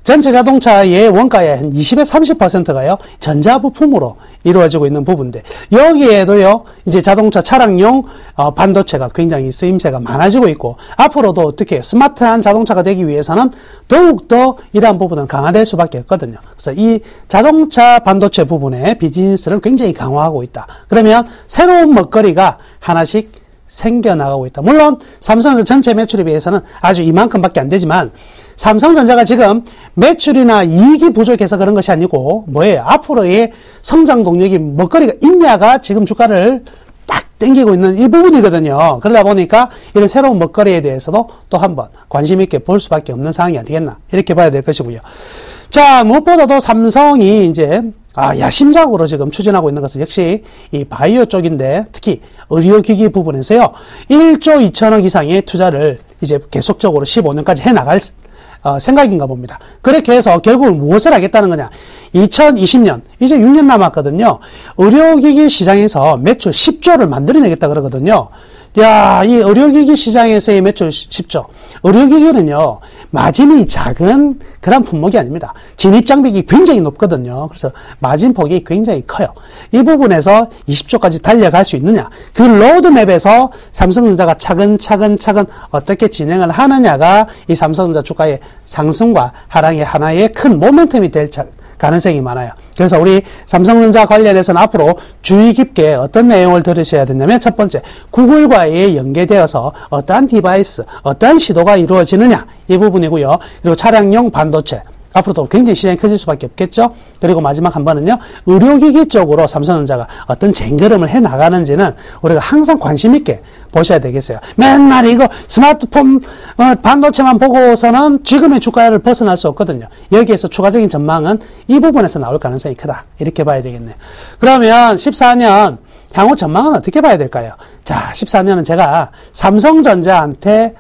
전체 자동차의 원가의 한 20에서 30%가요, 전자부품으로 이루어지고 있는 부분인데, 여기에도요, 이제 자동차 차량용 반도체가 굉장히 쓰임새가 많아지고 있고, 앞으로도 어떻게 스마트한 자동차가 되기 위해서는 더욱더 이러한 부분은 강화될 수밖에 없거든요. 그래서 이 자동차 반도체 부분의 비즈니스를 굉장히 강화하고 있다. 그러면 새로운 먹거리가 하나씩 생겨나가고 있다. 물론 삼성전자 전체 매출에 비해서는 아주 이만큼밖에 안 되지만, 삼성전자가 지금 매출이나 이익이 부족해서 그런 것이 아니고 뭐예요? 앞으로의 성장 동력이 먹거리가 있냐가 지금 주가를 딱 땡기고 있는 이 부분이거든요. 그러다 보니까 이런 새로운 먹거리에 대해서도 또 한번 관심 있게 볼 수밖에 없는 상황이 아니겠나, 이렇게 봐야 될 것이고요. 자, 무엇보다도 삼성이 이제 야심작으로 지금 추진하고 있는 것은 역시 이 바이오 쪽인데, 특히 의료기기 부분에서요, 1조 2천억 이상의 투자를 이제 계속적으로 15년까지 해나갈 생각인가 봅니다. 그렇게 해서 결국은 무엇을 하겠다는 거냐? 2020년, 이제 6년 남았거든요. 의료기기 시장에서 매출 10조를 만들어내겠다 그러거든요. 야, 이 의료기기 시장에서의 매출 10조. 의료기기는요, 마진이 작은 그런 품목이 아닙니다. 진입장벽이 굉장히 높거든요. 그래서 마진폭이 굉장히 커요. 이 부분에서 20조까지 달려갈 수 있느냐, 그 로드맵에서 삼성전자가 차근차근 어떻게 진행을 하느냐가 이 삼성전자 주가의 상승과 하락의 하나의 큰 모멘텀이 될 가능성이 많아요. 그래서 우리 삼성전자 관련해서는 앞으로 주의 깊게 어떤 내용을 들으셔야 되냐면, 첫 번째, 구글과의 연계되어서 어떠한 디바이스, 어떠한 시도가 이루어지느냐, 이 부분이고요. 그리고 차량용 반도체, 앞으로도 굉장히 시장이 커질 수밖에 없겠죠. 그리고 마지막 한 번은요, 의료기기 쪽으로 삼성전자가 어떤 쟁걸음을 해 나가는지는 우리가 항상 관심 있게 보셔야 되겠어요. 맨날 이거 스마트폰 반도체만 보고서는 지금의 주가를 벗어날 수 없거든요. 여기에서 추가적인 전망은 이 부분에서 나올 가능성이 크다, 이렇게 봐야 되겠네요. 그러면 14년 향후 전망은 어떻게 봐야 될까요? 자, 14년은 제가 삼성전자한테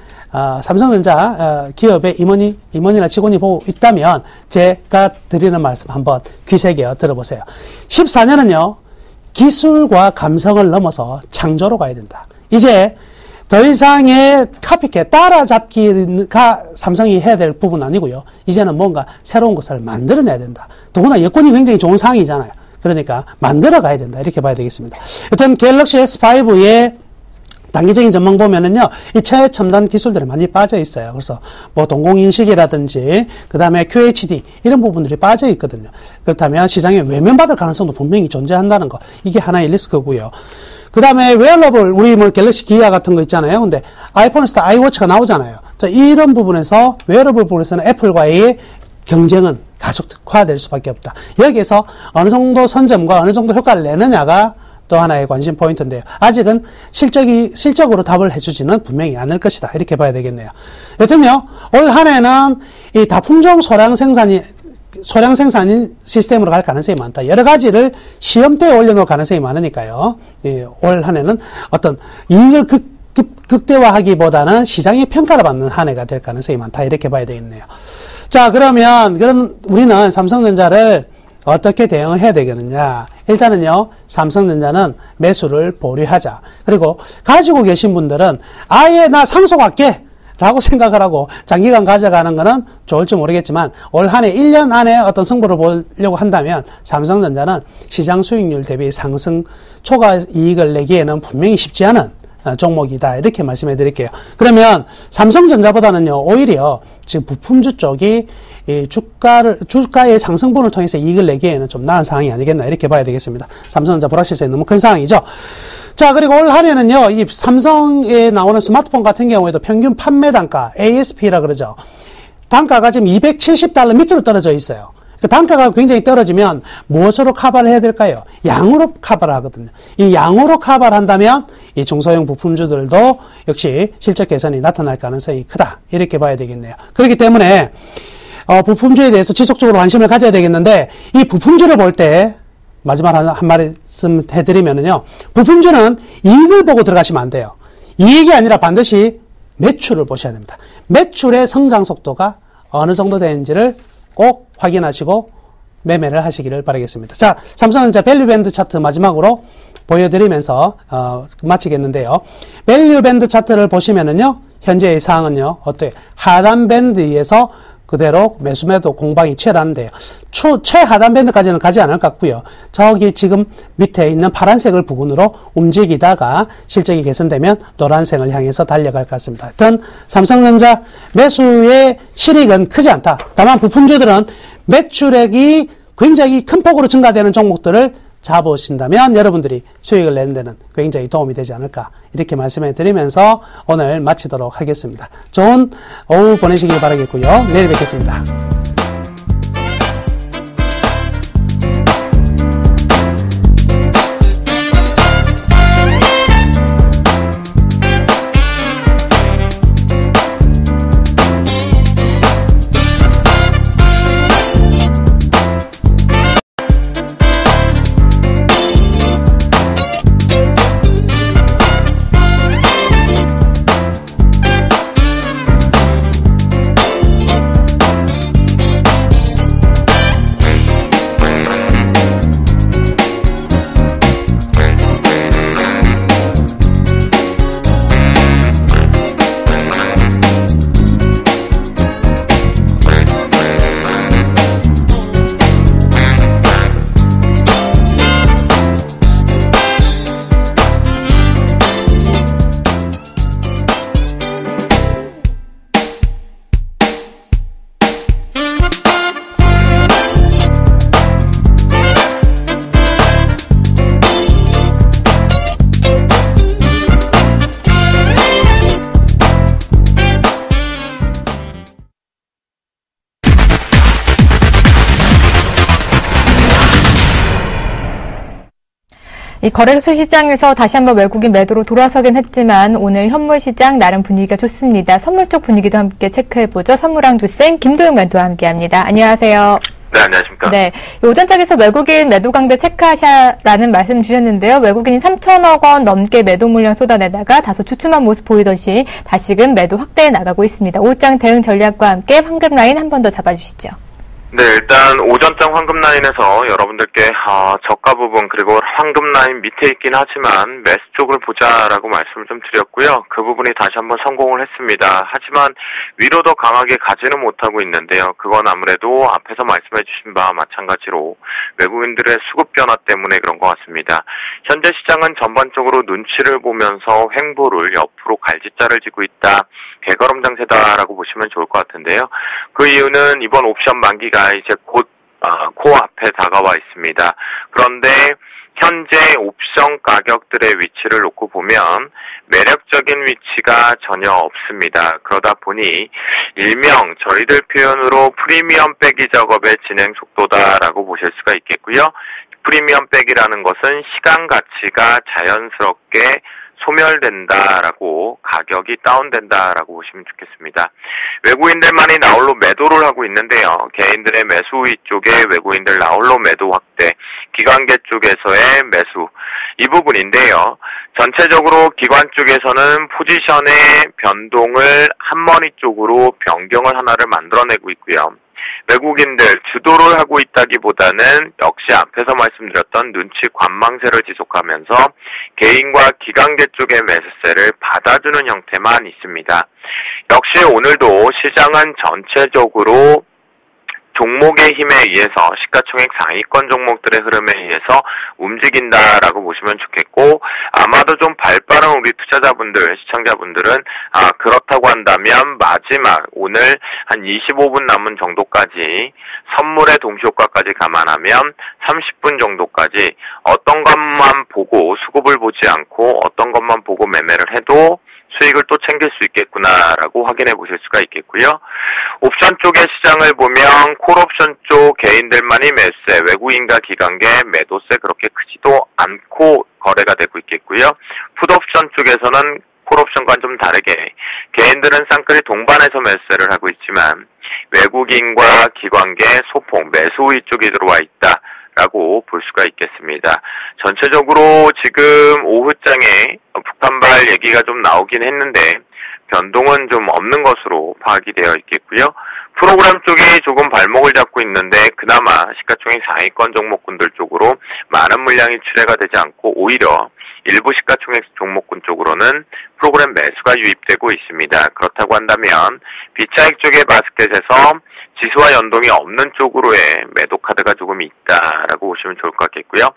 삼성전자 기업의 임원이나 직원이 보고 있다면 제가 드리는 말씀 한번 귀 새겨 들어보세요. 14년은요, 기술과 감성을 넘어서 창조로 가야 된다. 이제 더 이상의 카피캣, 따라잡기가 삼성이 해야 될 부분 아니고요. 이제는 뭔가 새로운 것을 만들어내야 된다. 더구나 여건이 굉장히 좋은 상황이잖아요. 그러니까 만들어 가야 된다, 이렇게 봐야 되겠습니다. 여튼 갤럭시 S5의 단기적인 전망 보면은요, 이 최첨단 기술들이 많이 빠져 있어요. 그래서 뭐 동공인식이라든지, 그 다음에 QHD, 이런 부분들이 빠져 있거든요. 그렇다면 시장에 외면받을 가능성도 분명히 존재한다는 거, 이게 하나의 리스크고요. 그 다음에 웨어러블, 우리 뭐 갤럭시 기아 같은 거 있잖아요. 근데 아이폰에서도 아이워치가 나오잖아요. 자, 이런 부분에서 웨어러블 부분에서는 애플과의 경쟁은 가속화될 수밖에 없다. 여기에서 어느 정도 선점과 어느 정도 효과를 내느냐가 또 하나의 관심 포인트인데요. 아직은 실적으로 답을 해주지는 분명히 않을 것이다, 이렇게 봐야 되겠네요. 여튼요, 올 한 해는 이 다품종 소량 생산인 시스템으로 갈 가능성이 많다. 여러 가지를 시험대에 올려놓을 가능성이 많으니까요. 올 한 해는 어떤 이익을 극대화하기보다는 시장의 평가를 받는 한 해가 될 가능성이 많다, 이렇게 봐야 되겠네요. 자, 그러면 우리는 삼성전자를 어떻게 대응을 해야 되겠느냐. 일단은요, 삼성전자는 매수를 보류하자. 그리고 가지고 계신 분들은 아예 나 상속할게 라고 생각을 하고 장기간 가져가는 거는 좋을지 모르겠지만, 올 한 해 1년 안에 어떤 승부를 보려고 한다면 삼성전자는 시장 수익률 대비 상승 초과 이익을 내기에는 분명히 쉽지 않은 종목이다. 이렇게 말씀해 드릴게요. 그러면 삼성전자보다는요, 오히려 지금 부품주 쪽이 이 주가의 상승분을 통해서 이익을 내기에는 좀 나은 상황이 아니겠나. 이렇게 봐야 되겠습니다. 삼성전자 불확실성이 너무 큰 상황이죠. 자, 그리고 올 한해는요, 이 삼성에 나오는 스마트폰 같은 경우에도 평균 판매 단가, ASP라 그러죠. 단가가 지금 $270 밑으로 떨어져 있어요. 그 단가가 굉장히 떨어지면 무엇으로 커버를 해야 될까요? 양으로 커버를 하거든요. 이 양으로 커버를 한다면 이 중소형 부품주들도 역시 실적 개선이 나타날 가능성이 크다. 이렇게 봐야 되겠네요. 그렇기 때문에 부품주에 대해서 지속적으로 관심을 가져야 되겠는데, 이 부품주를 볼 때 마지막 한 말씀 해드리면은요, 부품주는 이익을 보고 들어가시면 안 돼요. 이익이 아니라 반드시 매출을 보셔야 됩니다. 매출의 성장 속도가 어느 정도 되는지를 꼭 확인하시고 매매를 하시기를 바라겠습니다. 자, 삼성전자 밸류밴드 차트 마지막으로 보여드리면서 마치겠는데요. 밸류밴드 차트를 보시면은요, 현재의 상황은요, 어때요? 하단 밴드에서 그대로 매수매도 공방이 치열한데요. 최하단 밴드까지는 가지 않을 것 같고요. 저기 지금 밑에 있는 파란색을 부근으로 움직이다가 실적이 개선되면 노란색을 향해서 달려갈 것 같습니다. 하여튼 삼성전자 매수의 실익은 크지 않다. 다만 부품주들은 매출액이 굉장히 큰 폭으로 증가되는 종목들을 잡으신다면 여러분들이 수익을 내는 데는 굉장히 도움이 되지 않을까, 이렇게 말씀해 드리면서 오늘 마치도록 하겠습니다. 좋은 오후 보내시길 바라겠고요. 내일 뵙겠습니다. 이 거래소 시장에서 다시 한번 외국인 매도로 돌아서긴 했지만 오늘 현물 시장 나름 분위기가 좋습니다. 선물 쪽 분위기도 함께 체크해보죠. 선물왕주쌤 김도영 멘토와 함께합니다. 안녕하세요. 네, 안녕하십니까. 네, 오전장에서 외국인 매도 강대 체크하시라는 말씀 주셨는데요. 외국인이 3천억 원 넘게 매도 물량 쏟아내다가 다소 주춤한 모습 보이듯이 다시금 매도 확대해 나가고 있습니다. 오후장 대응 전략과 함께 황금 라인 한 번 더 잡아주시죠. 네, 일단 오전장 황금 라인에서 여러분들께 저가 부분 그리고 황금 라인 밑에 있긴 하지만 매수 쪽을 보자라고 말씀을 좀 드렸고요. 그 부분이 다시 한번 성공을 했습니다. 하지만 위로 더 강하게 가지는 못하고 있는데요. 그건 아무래도 앞에서 말씀해 주신 바와 마찬가지로 외국인들의 수급 변화 때문에 그런 것 같습니다. 현재 시장은 전반적으로 눈치를 보면서 횡보를 옆으로 갈짓자를 지고 있다. 개걸음 장세다라고 보시면 좋을 것 같은데요. 그 이유는 이번 옵션 만기가 이제 곧 코앞에 다가와 있습니다. 그런데 현재 옵션 가격들의 위치를 놓고 보면 매력적인 위치가 전혀 없습니다. 그러다 보니 일명 저희들 표현으로 프리미엄 빼기 작업의 진행 속도다라고 보실 수가 있겠고요. 프리미엄 빼기라는 것은 시간 가치가 자연스럽게 소멸된다라고, 가격이 다운된다라고 보시면 좋겠습니다. 외국인들만이 나홀로 매도를 하고 있는데요. 개인들의 매수 위쪽에 외국인들 나홀로 매도 확대, 기관계 쪽에서의 매수, 이 부분인데요. 전체적으로 기관 쪽에서는 포지션의 변동을 한머리 쪽으로 변경을 하나를 만들어내고 있고요. 외국인들 주도를 하고 있다기보다는 역시 앞에서 말씀드렸던 눈치 관망세를 지속하면서 개인과 기관계 쪽의 매수세를 받아주는 형태만 있습니다. 역시 오늘도 시장은 전체적으로 종목의 힘에 의해서 시가총액 상위권 종목들의 흐름에 의해서 움직인다라고 보시면 좋겠고, 아마도 좀 발빠른 우리 투자자분들, 시청자분들은 그렇다고 한다면 마지막 오늘 한 25분 남은 정도까지 선물의 동시효과까지 감안하면 30분 정도까지 어떤 것만 보고 수급을 보지 않고 어떤 것만 보고 매매를 해도 수익을 또 챙길 수 있겠구나라고 확인해 보실 수가 있겠고요. 옵션 쪽의 시장을 보면 콜옵션 쪽 개인들만이 매수세, 외국인과 기관계 매도세 그렇게 크지도 않고 거래가 되고 있겠고요. 풋옵션 쪽에서는 콜옵션과는 좀 다르게 개인들은 쌍끌이 동반해서 매수세를 하고 있지만 외국인과 기관계 소폭 매수 우위 쪽이 들어와 있다. 라고 볼 수가 있겠습니다. 전체적으로 지금 오후장에 북한발 얘기가 좀 나오긴 했는데 변동은 좀 없는 것으로 파악이 되어 있겠고요. 프로그램 쪽이 조금 발목을 잡고 있는데 그나마 시가총액 상위권 종목군들 쪽으로 많은 물량이 출회가 되지 않고 오히려 일부 시가총액 종목군 쪽으로는 프로그램 매수가 유입되고 있습니다. 그렇다고 한다면 비차익 쪽의 바스켓에서 지수와 연동이 없는 쪽으로의 매도 카드가 조금 있다라고 보시면 좋을 것 같겠고요.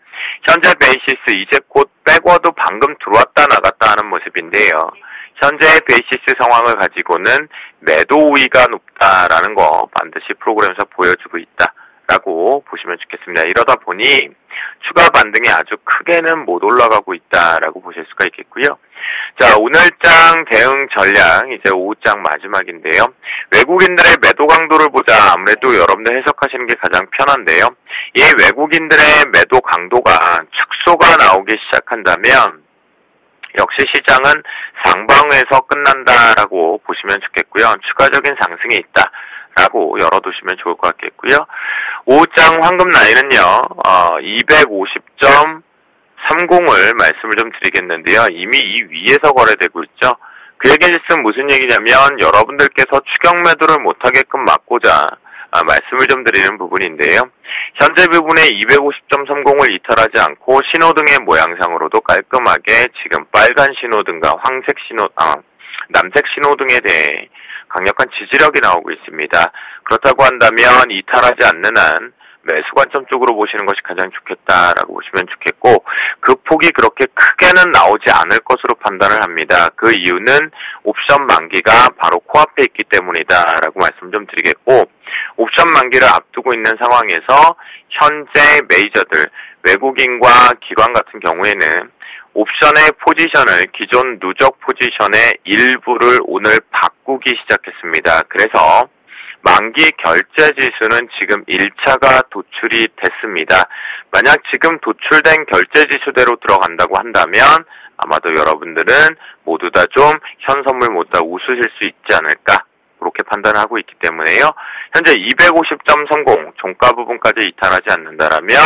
현재 베이시스 이제 곧 백워드 방금 들어왔다 나갔다 하는 모습인데요. 현재의 베이시스 상황을 가지고는 매도 우위가 높다라는 거 반드시 프로그램에서 보여주고 있다라고 보시면 좋겠습니다. 이러다 보니 추가 반등이 아주 크게는 못 올라가고 있다라고 보실 수가 있겠고요. 자, 오늘장 대응 전략 이제 오후장 마지막인데요. 외국인들의 매도 강도를 보자. 아무래도 여러분들 해석하시는 게 가장 편한데요. 이 외국인들의 매도 강도가 축소가 나오기 시작한다면 역시 시장은 상방에서 끝난다라고 보시면 좋겠고요. 추가적인 상승이 있다라고 열어두시면 좋을 것 같겠고요. 오후장 황금 라인은요, 250.30을 말씀을 좀 드리겠는데요. 이미 이 위에서 거래되고 있죠. 그 얘기는 무슨 얘기냐면 여러분들께서 추격 매도를 못하게끔 막고자 말씀을 좀 드리는 부분인데요. 현재 부분에 250.30을 이탈하지 않고 신호등의 모양상으로도 깔끔하게 지금 빨간 신호등과 남색 신호등에 대해 강력한 지지력이 나오고 있습니다. 그렇다고 한다면 이탈하지 않는 한 매수 관점 쪽으로 보시는 것이 가장 좋겠다라고 보시면 좋겠고, 그 폭이 그렇게 크게는 나오지 않을 것으로 판단을 합니다. 그 이유는 옵션 만기가 바로 코앞에 있기 때문이다라고 말씀 좀 드리겠고, 옵션 만기를 앞두고 있는 상황에서 현재 메이저들, 외국인과 기관 같은 경우에는 옵션의 포지션을 기존 누적 포지션의 일부를 오늘 바꾸기 시작했습니다. 그래서 만기 결제 지수는 지금 1차가 도출이 됐습니다. 만약 지금 도출된 결제 지수대로 들어간다고 한다면 아마도 여러분들은 모두 다 좀 현 선물 모두 다 웃으실 수 있지 않을까 그렇게 판단하고 있기 때문에요. 현재 250.30 종가 부분까지 이탈하지 않는다라면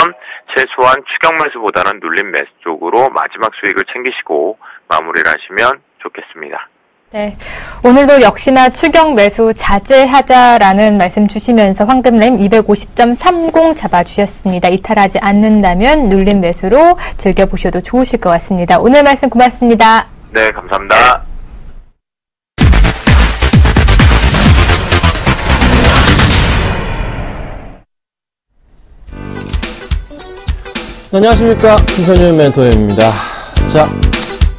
최소한 추격 매수보다는 눌림 매수 쪽으로 마지막 수익을 챙기시고 마무리를 하시면 좋겠습니다. 네, 오늘도 역시나 추격 매수 자제하자라는 말씀 주시면서 황금램 250.30 잡아주셨습니다. 이탈하지 않는다면 눌림 매수로 즐겨보셔도 좋으실 것 같습니다. 오늘 말씀 고맙습니다. 네, 감사합니다. 안녕하십니까, 김선율 멘토입니다. 자,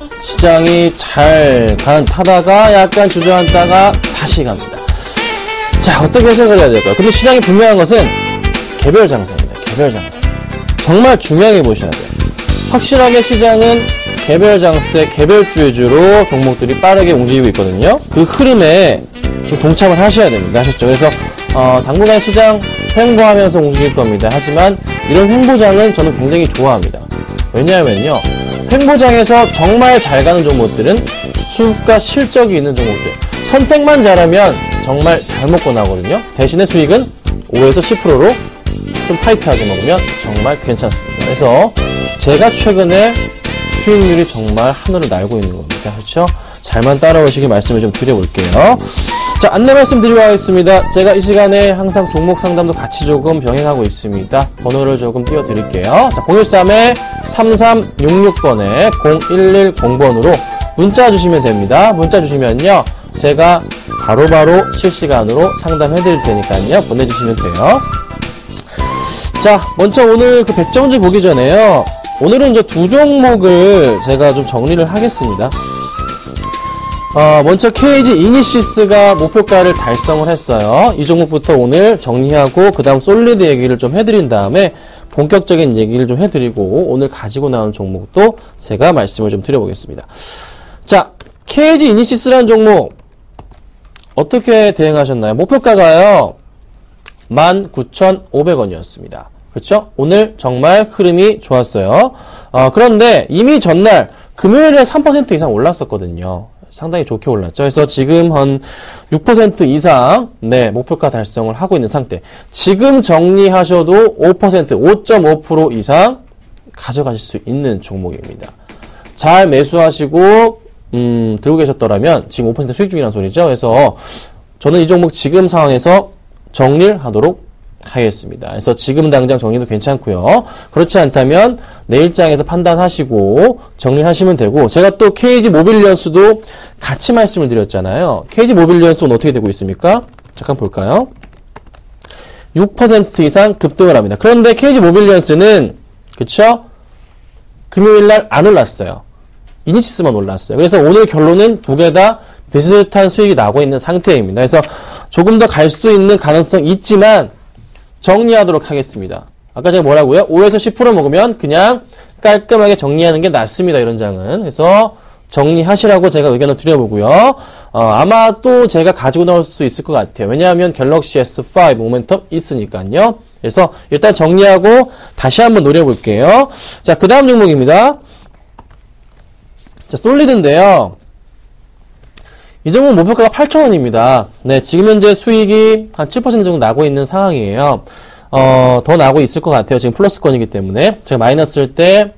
시장이 잘 타다가 약간 주저앉다가 다시 갑니다. 자, 어떻게 해석을 해야 될까요? 근데 시장이 분명한 것은 개별 장세입니다. 개별 장세. 정말 중요하게 보셔야 돼요. 확실하게 시장은 개별 장세, 개별주 위주로 종목들이 빠르게 움직이고 있거든요. 그 흐름에 좀 동참을 하셔야 됩니다. 아셨죠? 그래서 당분간 시장 횡보하면서 움직일 겁니다. 하지만 이런 횡보장은 저는 굉장히 좋아합니다. 왜냐하면요, 횡보장에서 정말 잘 가는 종목들은 수급과 실적이 있는 종목들, 선택만 잘하면 정말 잘 먹고 나거든요. 대신에 수익은 5에서 10%로 좀 타이트하게 먹으면 정말 괜찮습니다. 그래서 제가 최근에 수익률이 정말 하늘을 날고 있는 겁니다. 그렇죠? 잘만 따라오시길 말씀을 좀 드려볼게요. 자, 안내 말씀드리고 하겠습니다. 제가 이 시간에 항상 종목 상담도 같이 조금 병행하고 있습니다. 번호를 조금 띄워드릴게요. 자, 013-3366번에 0110번으로 문자 주시면 됩니다. 문자 주시면요, 제가 바로바로 실시간으로 상담해 드릴 테니까요. 보내주시면 돼요. 자, 먼저 오늘 그 백점주 보기 전에요. 오늘은 이제 두 종목을 제가 좀 정리를 하겠습니다. 먼저 KG 이니시스가 목표가를 달성을 했어요. 이 종목부터 오늘 정리하고 그 다음 솔리드 얘기를 좀 해드린 다음에 본격적인 얘기를 좀 해드리고 오늘 가지고 나온 종목도 제가 말씀을 좀 드려보겠습니다. 자, KG 이니시스라는 종목 어떻게 대응하셨나요? 목표가가요 19,500원이었습니다. 그렇죠? 오늘 정말 흐름이 좋았어요. 그런데 이미 전날 금요일에 3% 이상 올랐었거든요. 상당히 좋게 올랐죠. 그래서 지금 한 6% 이상 목표가 달성을 하고 있는 상태. 지금 정리하셔도 5% 이상 가져가실 수 있는 종목입니다. 잘 매수하시고 들고 계셨더라면 지금 5% 수익 중이라는 소리죠. 그래서 저는 이 종목 지금 상황에서 정리를 하도록 하겠습니다. 그래서 지금 당장 정리도 괜찮고요. 그렇지 않다면 내일장에서 판단하시고 정리하시면 되고, 제가 또 KG 모빌리언스도 같이 말씀을 드렸잖아요. KG 모빌리언스는 어떻게 되고 있습니까? 잠깐 볼까요? 6% 이상 급등을 합니다. 그런데 KG 모빌리언스는 그쵸? 금요일날 안 올랐어요. 이니시스만 올랐어요. 그래서 오늘 결론은 두 개 다 비슷한 수익이 나고 있는 상태입니다. 그래서 조금 더 갈 수 있는 가능성이 있지만 정리하도록 하겠습니다. 아까 제가 뭐라고요? 5에서 10% 먹으면 그냥 깔끔하게 정리하는 게 낫습니다. 이런 장은. 그래서 정리하시라고 제가 의견을 드려보고요. 아마 또 제가 가지고 나올 수 있을 것 같아요. 왜냐하면 갤럭시 S5 모멘텀 있으니까요. 그래서 일단 정리하고 다시 한번 노려볼게요. 자, 그 다음 종목입니다. 자, 솔리드인데요. 이 종목 목표가가 8,000원입니다. 네, 지금 현재 수익이 한 7% 정도 나고 있는 상황이에요. 더 나고 있을 것 같아요. 지금 플러스권이기 때문에. 제가 마이너스일 때,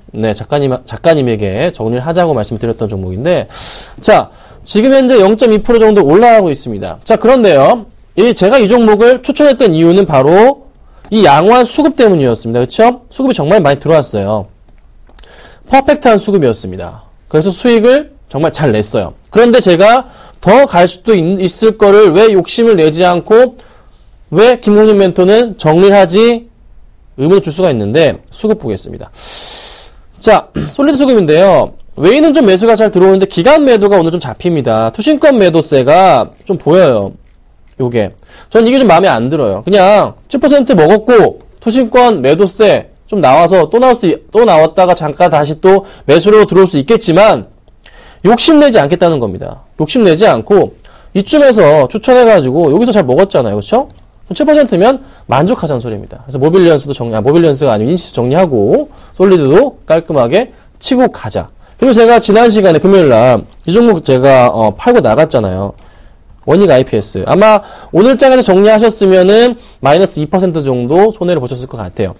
작가님에게 정리를 하자고 말씀드렸던 종목인데, 자, 지금 현재 0.2% 정도 올라가고 있습니다. 자, 그런데요. 제가 이 종목을 추천했던 이유는 바로 이 양호한 수급 때문이었습니다. 그쵸? 수급이 정말 많이 들어왔어요. 퍼펙트한 수급이었습니다. 그래서 수익을 정말 잘 냈어요. 그런데 제가 더 갈 수도 있을 거를 왜 욕심을 내지 않고 왜 김홍준 멘토는 정리를 하지? 의문을 줄 수가 있는데 수급 보겠습니다. 자, 솔리드 수급인데요. 외인은 좀 매수가 잘 들어오는데 기간 매도가 오늘 좀 잡힙니다. 투신권 매도세가 좀 보여요. 요게. 전 이게 좀 마음에 안 들어요. 그냥 7% 먹었고 투신권 매도세 좀 나와서 또 나왔다가 잠깐 다시 또 매수로 들어올 수 있겠지만 욕심내지 않겠다는 겁니다. 욕심내지 않고 이쯤에서 추천해가지고 여기서 잘 먹었잖아요. 그렇죠? 7%면 만족하자는 소리입니다. 그래서 모빌리언스가 아니고 인시스 정리하고 솔리드도 깔끔하게 치고 가자. 그리고 제가 지난 시간에 금요일날 이 종목 제가 팔고 나갔잖아요. 원익 IPS. 아마 오늘 장에서 정리하셨으면은 마이너스 2% 정도 손해를 보셨을 것 같아요.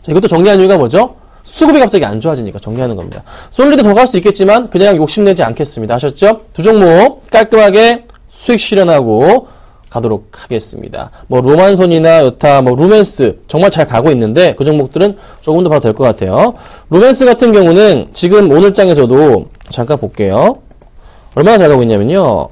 자, 이것도 정리한 이유가 뭐죠? 수급이 갑자기 안 좋아지니까 정리하는 겁니다. 솔리드 더 갈 수 있겠지만 그냥 욕심내지 않겠습니다. 아셨죠? 두 종목 깔끔하게 수익 실현하고 가도록 하겠습니다. 뭐 로만손이나 여타 뭐 루멘스 정말 잘 가고 있는데 그 종목들은 조금 더 봐도 될 것 같아요. 루멘스 같은 경우는 지금 오늘 장에서도 잠깐 볼게요. 얼마나 잘 가고 있냐면요.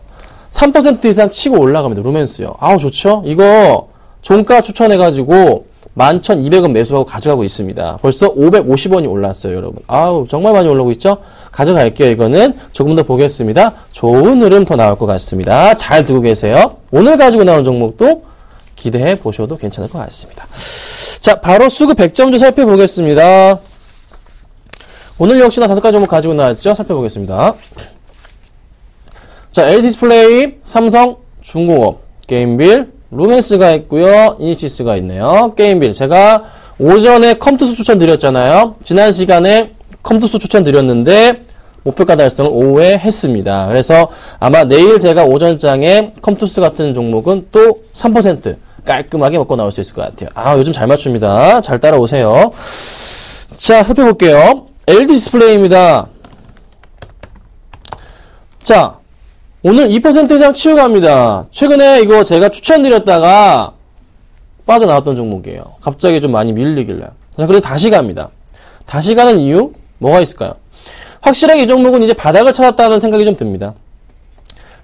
3% 이상 치고 올라갑니다. 루멘스요. 아우 좋죠? 이거 종가 추천해가지고 11,200원 매수하고 가져가고 있습니다. 벌써 550원이 올랐어요, 여러분. 아우, 정말 많이 올라오고 있죠? 가져갈게요, 이거는. 조금 더 보겠습니다. 좋은 흐름 더 나올 것 같습니다. 잘 두고 계세요. 오늘 가지고 나온 종목도 기대해 보셔도 괜찮을 것 같습니다. 자, 바로 수급 100점주 살펴보겠습니다. 오늘 역시나 5가지 종목 가지고 나왔죠? 살펴보겠습니다. 자, LD디스플레이, 삼성, 중공업, 게임빌, 루멘스가 있고요. 이니시스가 있네요. 게임빌. 제가 오전에 컴투스 추천드렸잖아요. 지난 시간에 컴투스 추천드렸는데 목표가 달성을 오후에 했습니다. 그래서 아마 내일 제가 오전장에 컴투스 같은 종목은 또 3% 깔끔하게 먹고 나올 수 있을 것 같아요. 아, 요즘 잘 맞춥니다. 잘 따라오세요. 자, 살펴볼게요. LD 디스플레이입니다. 자, 오늘 2% 이상 치고 갑니다. 최근에 이거 제가 추천드렸다가 빠져나왔던 종목이에요. 갑자기 좀 많이 밀리길래. 자, 그래서 다시 갑니다. 다시 가는 이유? 뭐가 있을까요? 확실하게 이 종목은 이제 바닥을 찾았다는 생각이 좀 듭니다.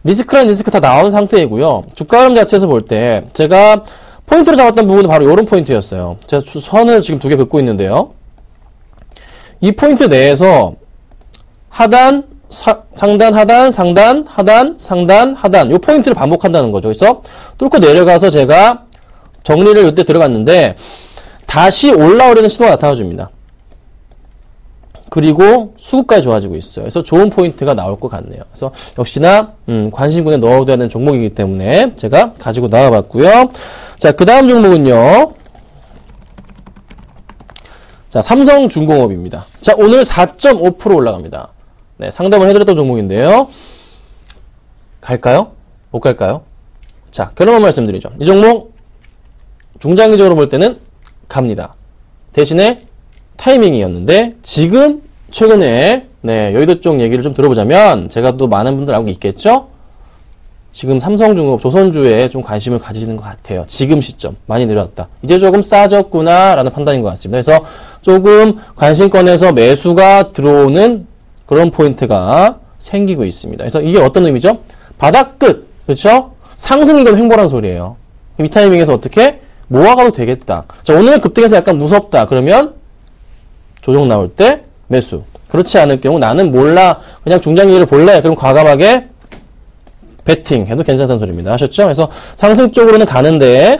리스크랑 리스크 다 나온 상태이고요. 주가 흐름 자체에서 볼 때 제가 포인트로 잡았던 부분은 바로 이런 포인트였어요. 제가 선을 지금 2개 긋고 있는데요. 이 포인트 내에서 하단, 상단, 하단, 상단, 하단, 상단, 하단 이 포인트를 반복한다는 거죠. 그래서 뚫고 내려가서 제가 정리를 이때 들어갔는데 다시 올라오려는 신호가 나타나줍니다. 그리고 수급까지 좋아지고 있어요. 그래서 좋은 포인트가 나올 것 같네요. 그래서 역시나 관심군에 넣어둬야 되는 종목이기 때문에 제가 가지고 나와봤고요. 자, 그 다음 종목은요. 자, 삼성중공업입니다. 자, 오늘 4.5% 올라갑니다. 네, 상담을 해드렸던 종목인데요. 갈까요? 못 갈까요? 자, 결론만 말씀드리죠. 이 종목 중장기적으로 볼 때는 갑니다. 대신에 타이밍이었는데 지금 최근에 네, 여의도 쪽 얘기를 좀 들어보자면 제가 또 많은 분들 알고 있겠죠? 지금 삼성중공업 조선주에 좀 관심을 가지시는 것 같아요. 지금 시점 많이 내려왔다. 이제 조금 싸졌구나 라는 판단인 것 같습니다. 그래서 조금 관심권에서 매수가 들어오는 그런 포인트가 생기고 있습니다. 그래서 이게 어떤 의미죠? 바닥 끝, 그렇죠? 상승이건 횡보란 소리예요. 이 타이밍에서 어떻게 모아가도 되겠다. 자, 오늘은 급등해서 약간 무섭다. 그러면 조정 나올 때 매수. 그렇지 않을 경우 나는 몰라. 그냥 중장기를 볼래. 그럼 과감하게 베팅 해도 괜찮다는 소리입니다. 아셨죠? 그래서 상승 쪽으로는 가는데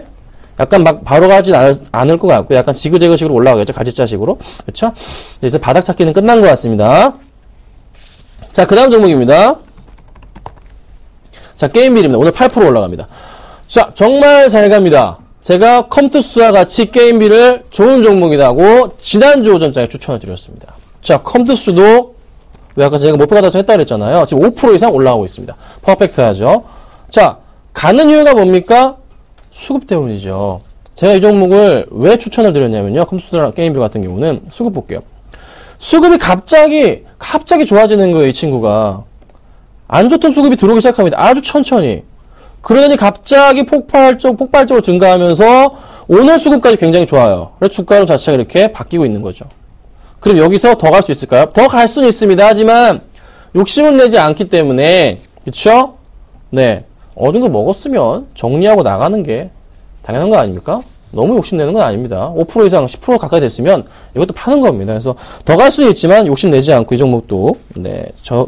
약간 막 바로 가진 않을 것 같고 약간 지그재그식으로 올라가겠죠. 가지자식으로. 그렇죠? 이제 바닥 찾기는 끝난 것 같습니다. 자, 그 다음 종목입니다. 자, 게임빌입니다. 오늘 8% 올라갑니다. 자, 정말 잘 갑니다. 제가 컴투스와 같이 게임빌을 좋은 종목이라고 지난주 오전장에 추천을 드렸습니다. 자, 컴투스도 왜 아까 제가 목표 가다서 했다 그랬잖아요. 지금 5% 이상 올라가고 있습니다. 퍼펙트하죠. 자, 가는 이유가 뭡니까? 수급 때문이죠. 제가 이 종목을 왜 추천을 드렸냐면요. 컴투스랑 게임빌 같은 경우는 수급 볼게요. 수급이 갑자기 좋아지는 거예요, 이 친구가. 안 좋던 수급이 들어오기 시작합니다. 아주 천천히. 그러더니 갑자기 폭발적으로 증가하면서 오늘 수급까지 굉장히 좋아요. 그래서 주가로 자체가 이렇게 바뀌고 있는 거죠. 그럼 여기서 더 갈 수 있을까요? 더 갈 수는 있습니다. 하지만 욕심은 내지 않기 때문에 그쵸? 네, 어느 정도 먹었으면 정리하고 나가는 게 당연한 거 아닙니까? 너무 욕심내는 건 아닙니다. 5% 이상 10% 가까이 됐으면 이것도 파는 겁니다. 그래서 더 갈 수는 있지만 욕심내지 않고 이 종목도 네,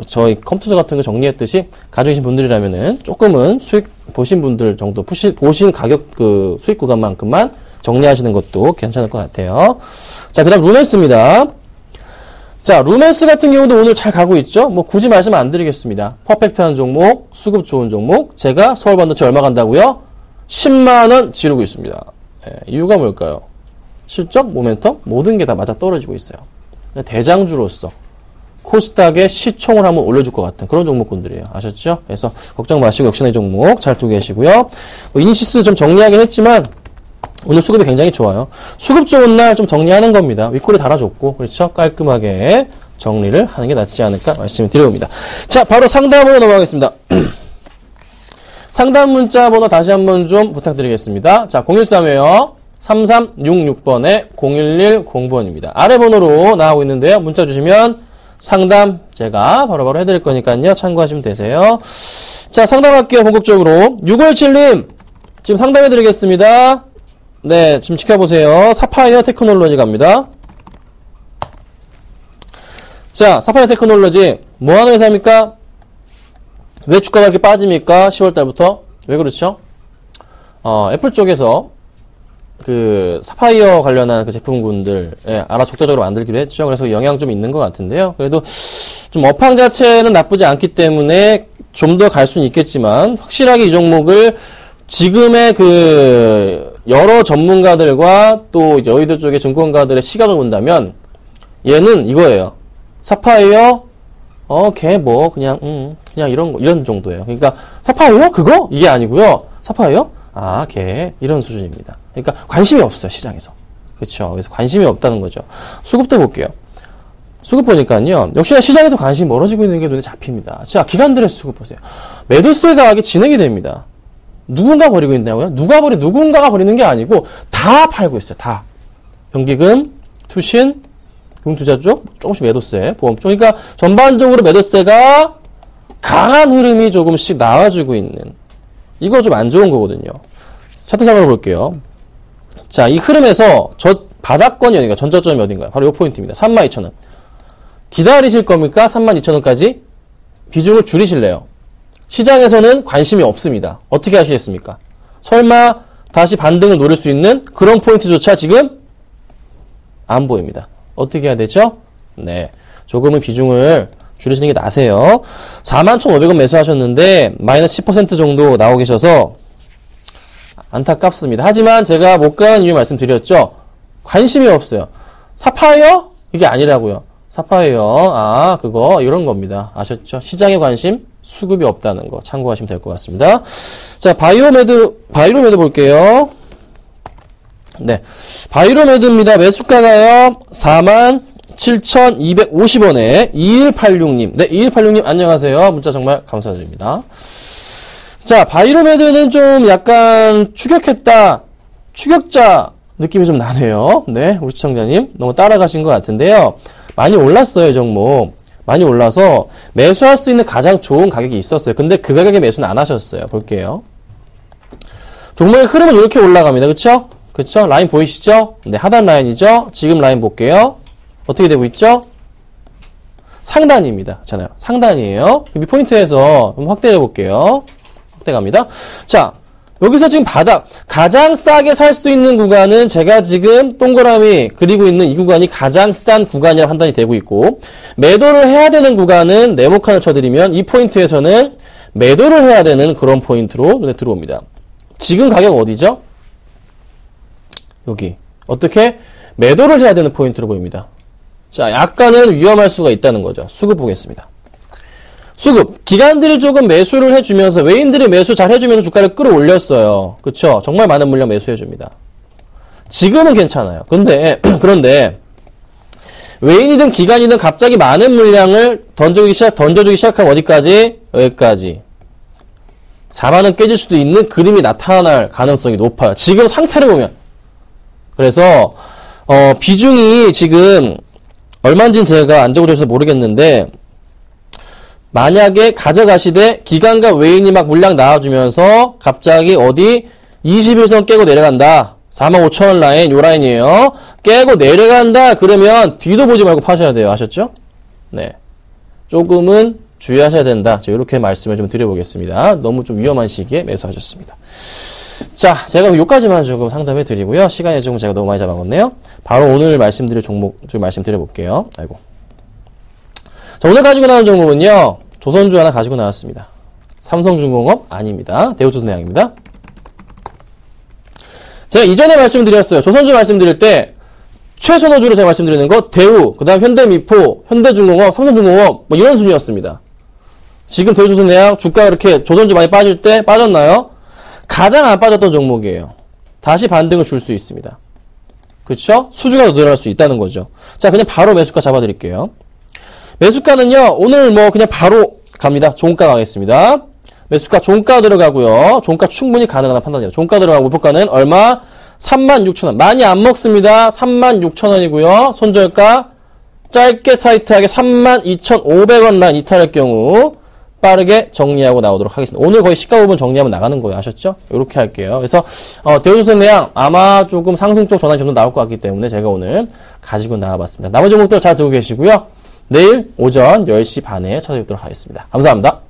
저희 컴퓨터 같은 거 정리했듯이 가지고 계신 분들이라면은 조금은 수익 보신 분들 정도 보신 가격 그 수익 구간만큼만 정리하시는 것도 괜찮을 것 같아요. 자, 그 다음 루멘스입니다. 자, 루멘스 같은 경우도 오늘 잘 가고 있죠? 뭐 굳이 말씀 안 드리겠습니다. 퍼펙트한 종목, 수급 좋은 종목. 제가 서울 반도체 얼마 간다고요? 10만원 지르고 있습니다. 이유가 뭘까요? 실적, 모멘텀, 모든 게 다 맞아 떨어지고 있어요. 대장주로서 코스닥의 시총을 한번 올려줄 것 같은 그런 종목군들이에요. 아셨죠? 그래서 걱정 마시고 역시나 이 종목 잘 두고 계시고요. 이니시스 좀 정리하긴 했지만 오늘 수급이 굉장히 좋아요. 수급 좋은 날 좀 정리하는 겁니다. 윗골에 달아줬고 그렇죠? 깔끔하게 정리를 하는 게 낫지 않을까 말씀을 드려봅니다. 자, 바로 상담으로 넘어가겠습니다. 상담 문자 번호 다시 한번 좀 부탁드리겠습니다. 자, 013에요. 3366번에 0110번입니다. 아래 번호로 나오고 있는데요. 문자 주시면 상담 제가 바로바로 해드릴 거니까요. 참고하시면 되세요. 자, 상담할게요. 본격적으로. 657님 지금 상담해드리겠습니다. 네, 지금 지켜보세요. 사파이어 테크놀로지 갑니다. 자, 사파이어 테크놀로지 뭐 하는 회사입니까? 왜 주가가 이렇게 빠집니까? 10월달부터. 왜 그렇죠? 애플 쪽에서 그 사파이어 관련한 그 제품군들 알아 적극적으로 만들기로 했죠. 그래서 영향 좀 있는 것 같은데요. 그래도 좀 업황 자체는 나쁘지 않기 때문에 좀 더 갈 수는 있겠지만 확실하게 이 종목을 지금의 그 여러 전문가들과 또 여의도 쪽의 증권가들의 시각을 본다면 얘는 이거예요. 사파이어 걔 뭐 그냥 이런 정도예요. 그러니까 사파이어 그거 이게 아니고요. 사파이어 걔 이런 수준입니다. 그러니까 관심이 없어요, 시장에서. 그렇죠. 그래서 관심이 없다는 거죠. 수급도 볼게요. 수급 보니까요. 역시나 시장에서 관심이 멀어지고 있는 게 눈에 잡힙니다. 자, 기관들의 수급 보세요. 매도세 가격이 진행이 됩니다. 누군가 버리고 있냐고요? 누군가가 버리는 게 아니고 다 팔고 있어요. 다. 연기금, 투신, 금투자 쪽 조금씩 매도세, 보험 쪽. 그러니까 전반적으로 매도세가 강한 흐름이 조금씩 나와주고 있는, 이거 좀 안 좋은 거거든요. 차트 상으로 볼게요. 자, 이 흐름에서 바닥권이 어딘가, 전저점이 어딘가요? 바로 이 포인트입니다. 32,000원. 기다리실 겁니까? 32,000원까지? 비중을 줄이실래요? 시장에서는 관심이 없습니다. 어떻게 하시겠습니까? 설마 다시 반등을 노릴 수 있는 그런 포인트조차 지금 안 보입니다. 어떻게 해야 되죠? 네, 조금은 비중을 줄이시는 게 나세요. 41,500원 매수하셨는데 마이너스 10% 정도 나오고 계셔서 안타깝습니다. 하지만 제가 못 가는 이유 말씀드렸죠. 관심이 없어요. 사파이어? 이게 아니라고요. 사파이어, 그거 이런 겁니다. 아셨죠? 시장에 관심, 수급이 없다는 거 참고하시면 될 것 같습니다. 자, 바이오메드 볼게요. 네, 바이오메드입니다. 매수가가요 47,250원에 2186님. 네, 2186님 안녕하세요. 문자 정말 감사드립니다. 자, 바이오메드는 좀 약간 추격자 느낌이 좀 나네요. 네, 우리 시청자님 너무 따라가신 것 같은데요. 많이 올랐어요, 이 종목. 많이 올라서 매수할 수 있는 가장 좋은 가격이 있었어요. 근데 그 가격에 매수는 안 하셨어요. 볼게요. 종목의 흐름은 이렇게 올라갑니다. 그쵸? 그쵸? 라인 보이시죠? 네, 하단 라인이죠? 지금 라인 볼게요. 어떻게 되고 있죠? 상단입니다. 잖아요. 상단이에요. 밑포인트에서 한번 확대해 볼게요. 확대 갑니다. 자, 여기서 지금 바닥, 가장 싸게 살 수 있는 구간은 제가 지금 동그라미 그리고 있는 이 구간이 가장 싼 구간이라 판단이 되고 있고, 매도를 해야 되는 구간은 네모칸을 쳐드리면 이 포인트에서는 매도를 해야 되는 그런 포인트로 눈에 들어옵니다. 지금 가격 어디죠? 여기. 어떻게? 매도를 해야 되는 포인트로 보입니다. 자, 약간은 위험할 수가 있다는 거죠. 수급 보겠습니다. 수급. 기관들이 조금 매수를 해주면서, 외인들이 매수 잘 해주면서 주가를 끌어올렸어요. 그쵸? 정말 많은 물량 매수해줍니다. 지금은 괜찮아요. 그런데, 외인이든 기관이든 갑자기 많은 물량을 던져주기 시작하면 어디까지? 여기까지. 4만원 깨질 수도 있는 그림이 나타날 가능성이 높아요. 지금 상태를 보면. 그래서, 비중이 지금, 얼마인지는 제가 안 적어줘서 모르겠는데, 만약에 가져가시되 기관과 외인이 막 물량 나와주면서 갑자기 어디 21선 깨고 내려간다. 45,000원 라인, 요 라인이에요. 깨고 내려간다. 그러면 뒤도 보지 말고 파셔야 돼요. 아셨죠? 네. 조금은 주의하셔야 된다. 제가 이렇게 말씀을 좀 드려보겠습니다. 너무 좀 위험한 시기에 매수하셨습니다. 자, 제가 요까지만 조금 상담해 드리고요. 시간이 조금 제가 너무 많이 잡아먹었네요. 바로 오늘 말씀드릴 종목 좀 말씀드려볼게요. 아이고. 자, 오늘 가지고 나온 종목은요. 조선주 하나 가지고 나왔습니다. 삼성중공업 아닙니다. 대우조선해양입니다. 제가 이전에 말씀드렸어요. 조선주 말씀드릴 때 최선호주로 제가 말씀드리는 거 대우, 그 다음 현대미포, 현대중공업, 삼성중공업 뭐 이런 순위였습니다. 지금 대우조선해양 주가가 이렇게 조선주 많이 빠질 때 빠졌나요? 가장 안 빠졌던 종목이에요. 다시 반등을 줄 수 있습니다. 그렇죠? 수주가 더 늘어날 수 있다는 거죠. 자, 그냥 바로 매수가 잡아드릴게요. 매수가는요, 오늘 뭐 그냥 바로 갑니다. 종가 가겠습니다. 매수가 종가 들어가고요. 종가 충분히 가능한 판단이에요. 종가 들어가고 목표가는 얼마? 36,000원. 많이 안 먹습니다. 36,000원이고요. 손절가 짧게 타이트하게 32,500원 라인 이탈할 경우 빠르게 정리하고 나오도록 하겠습니다. 오늘 거의 시가 부분 정리하면 나가는 거예요. 아셨죠? 이렇게 할게요. 그래서 대우조선해양 아마 조금 상승 쪽 전환이 좀 더 나올 것 같기 때문에 제가 오늘 가지고 나와봤습니다. 나머지 종목들 잘 듣고 계시고요. 내일 오전 10시 반에 찾아뵙도록 하겠습니다. 감사합니다.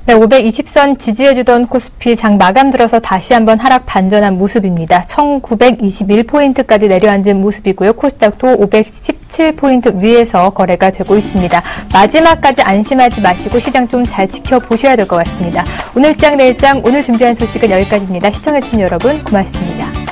네, 520선 지지해주던 코스피 장 마감 들어서 다시 한번 하락 반전한 모습입니다. 1921포인트까지 내려앉은 모습이고요. 코스닥도 517포인트 위에서 거래가 되고 있습니다. 마지막까지 안심하지 마시고 시장 좀 잘 지켜보셔야 될 것 같습니다. 오늘장 내일장 오늘 준비한 소식은 여기까지입니다. 시청해주신 여러분 고맙습니다.